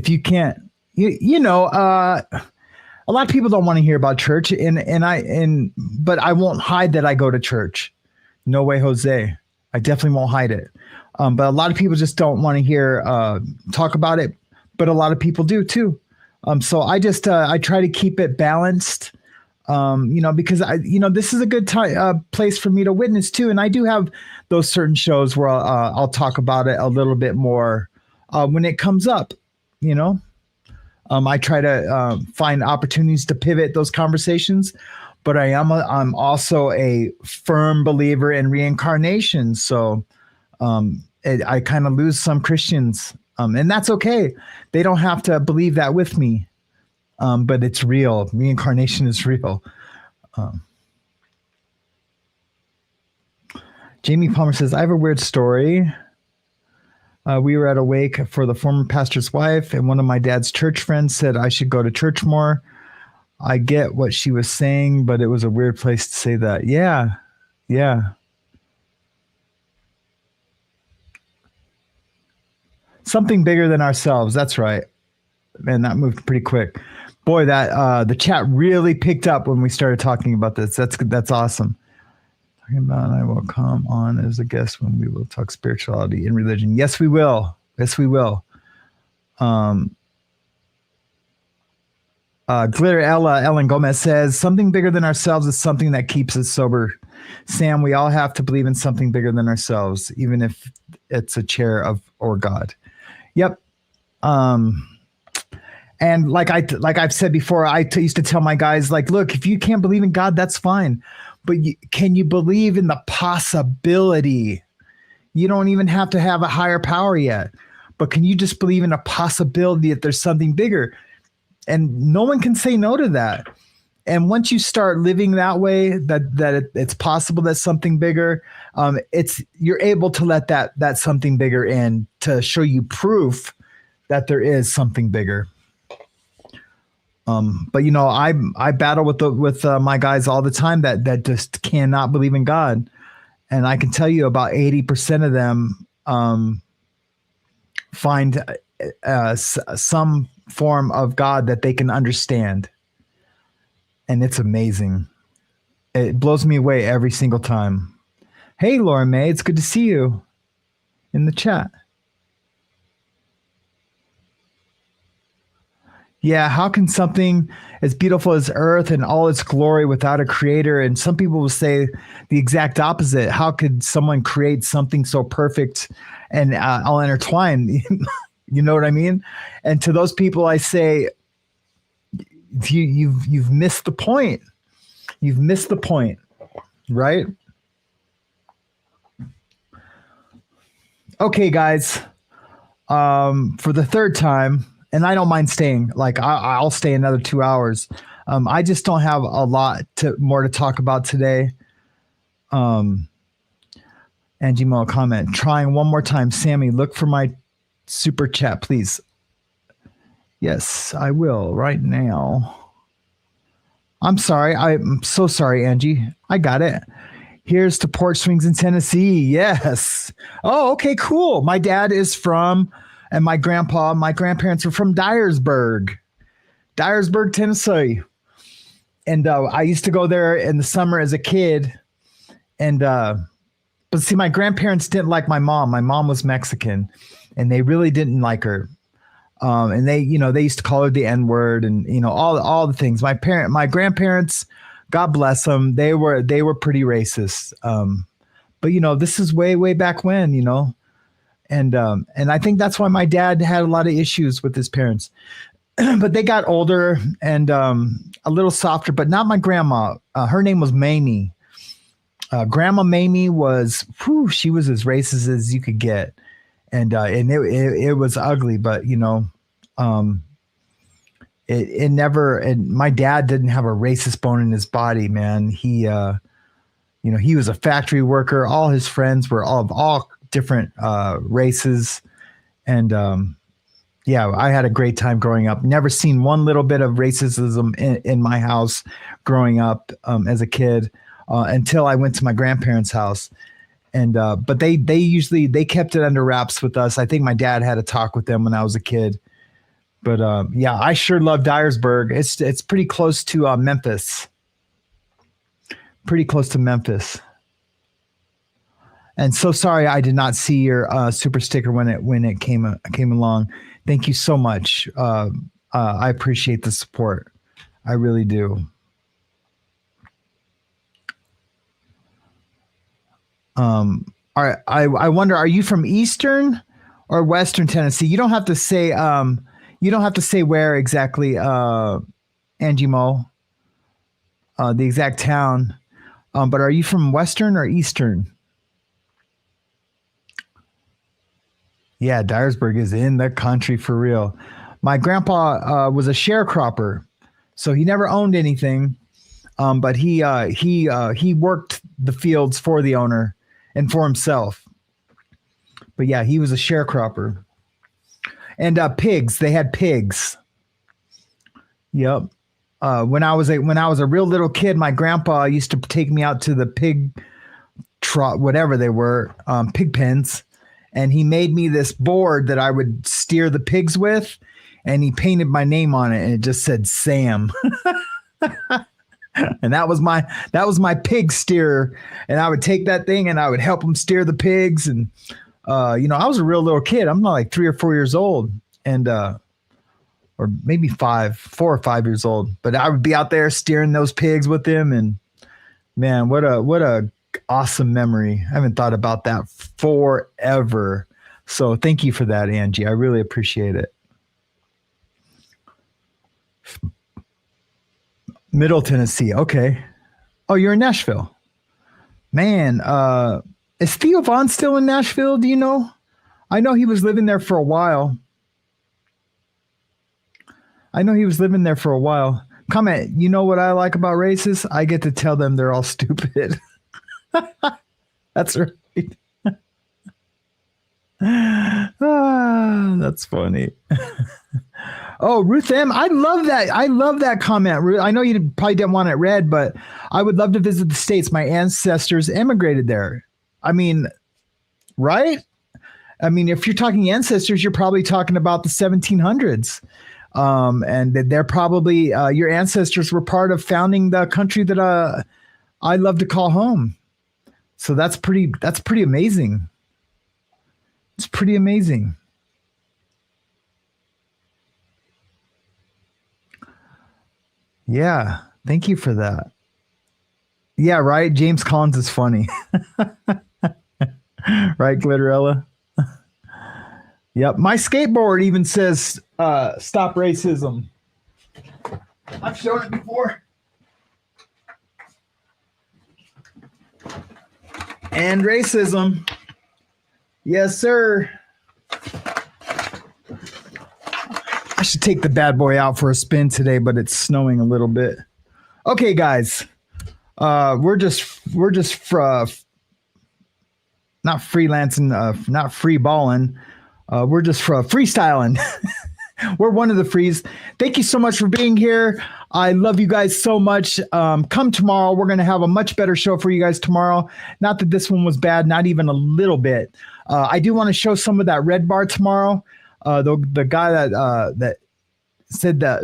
you can't, a lot of people don't want to hear about church, but I won't hide that I go to church. No way, Jose. I definitely won't hide it. But a lot of people just don't want to hear talk about it. But a lot of people do too. So I just I try to keep it balanced, because this is a good place for me to witness too. And I do have those certain shows where I'll talk about it a little bit more when it comes up. I try to find opportunities to pivot those conversations. But I'm also a firm believer in reincarnation. So I kind of lose some Christians. And that's okay. They don't have to believe that with me. But it's real. Reincarnation is real. Jamie Palmer says, I have a weird story. We were at a wake for the former pastor's wife, and one of my dad's church friends said I should go to church more. I get what she was saying, but it was a weird place to say that. Yeah. Something bigger than ourselves. That's right. Man, that moved pretty quick. Boy, that the chat really picked up when we started talking about this. That's awesome. Talking about, I will come on as a guest when we will talk spirituality and religion. Yes, we will. Yes, we will. Glitter Ellen Gomez says, something bigger than ourselves is something that keeps us sober. Sam, we all have to believe in something bigger than ourselves, even if it's a chair or God. Yep. And like I've said before, I used to tell my guys, like, look, if you can't believe in God, that's fine. but can you believe in the possibility? You don't even have to have a higher power yet, but can you just believe in a possibility that there's something bigger? And no one can say no to that. And once you start living that way, it's possible that something bigger, you're able to let that something bigger in to show you proof that there is something bigger. But I battle with my guys all the time that just cannot believe in God, and I can tell you about 80% of them find some form of God that they can understand. And it's amazing. It blows me away every single time. Hey, Laura May, it's good to see you in the chat. Yeah, how can something as beautiful as Earth and all its glory without a creator? And some people will say the exact opposite. How could someone create something so perfect and all intertwined? You know what I mean? And to those people, I say, you've missed the point. You've missed the point, right? Okay, guys. For the third time, and I don't mind staying. Like I'll stay another 2 hours. I just don't have a lot more to talk about today. Angie Mo comment. Trying one more time, Sammy. Look for my super chat, please. Yes, I will right now. I'm sorry. I'm so sorry, Angie. I got it. Here's to Port Springs in Tennessee. Yes. Oh, okay, cool. My dad is from, and my grandparents are from Dyersburg, Tennessee. And I used to go there in the summer as a kid. And, but see, my grandparents didn't like my mom. My mom was Mexican and they really didn't like her. And they used to call her the N-word and, all the things. My grandparents, God bless them. They were pretty racist. But this is way, way back when, and I think that's why my dad had a lot of issues with his parents, but they got older and, a little softer, but not my grandma. Her name was Mamie. Grandma Mamie was, she was as racist as you could get. And it was ugly, but it never. And my dad didn't have a racist bone in his body, man. He was a factory worker. All his friends were all different races, and I had a great time growing up. Never seen one little bit of racism in my house growing up as a kid until I went to my grandparents' house. And but they kept it under wraps with us. I think my dad had a talk with them when I was a kid. But I sure love Dyersburg. It's pretty close to Memphis. Pretty close to Memphis. And so sorry I did not see your super sticker when it came along. Thank you so much. I appreciate the support. I really do. I wonder, are you from Eastern or Western Tennessee? You don't have to say where exactly, Angie Mo, the exact town. But are you from Western or Eastern? Yeah, Dyersburg is in the country for real. My grandpa was a sharecropper, so he never owned anything. But he worked the fields for the owner and for himself. But yeah, he was a sharecropper. And pigs, they had pigs. Yep. When I was a real little kid, my grandpa used to take me out to the pig trot, whatever they were, pig pens, and he made me this board that I would steer the pigs with, and he painted my name on it, and it just said Sam. And that was my pig steerer, and I would take that thing and I would help him steer the pigs. And I was a real little kid. I'm not like 3 or 4 years old, and or maybe 4 or 5 years old. But I would be out there steering those pigs with him, and man, what a awesome memory. I haven't thought about that forever. So thank you for that, Angie. I really appreciate it. Middle Tennessee. Okay. Oh, you're in Nashville. Man, is Theo Von still in Nashville? Do you know? I know he was living there for a while. Comment, you know what I like about racists? I get to tell them they're all stupid. That's right. That's funny. Oh, Ruth M. I love that. I love that comment. I know you probably didn't want it read, but I would love to visit the States. My ancestors immigrated there. I mean, right? I mean, if you're talking ancestors, you're probably talking about the 1700s. And they're probably, your ancestors were part of founding the country that I love to call home. So that's pretty amazing. It's pretty amazing. Yeah, thank you for that. Yeah, right. James Collins is funny. Right, Glitterella? Yep. My skateboard even says stop racism. I've shown it before. And racism. Yes, sir. I should take the bad boy out for a spin today, but it's snowing a little bit. Okay, guys. We're just not freelancing, not free balling. We're just freestyling. We're one of the frees. Thank you so much for being here. I love you guys so much. Come tomorrow. We're going to have a much better show for you guys tomorrow. Not that this one was bad, not even a little bit. I do want to show some of that red bar tomorrow. The guy that said that,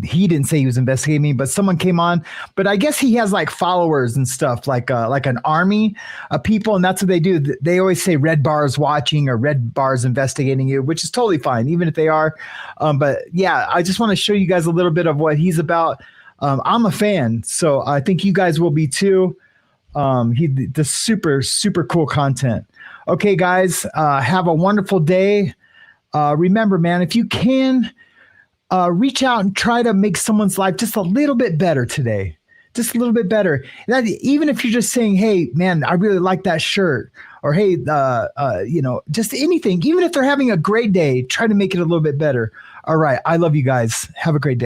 he didn't say he was investigating me, but someone came on. But I guess he has like followers and stuff, like an army of people, and that's what they do. They always say red bar's watching or red bar's investigating you, which is totally fine, even if they are. But yeah, I just want to show you guys a little bit of what he's about. I'm a fan, so I think you guys will be too. He does super, super cool content. Okay, guys, have a wonderful day. Remember, man, if you can, reach out and try to make someone's life just a little bit better today. Just a little bit better. That, even if you're just saying, hey, man, I really like that shirt. Or, hey, just anything. Even if they're having a great day, try to make it a little bit better. All right. I love you guys. Have a great day.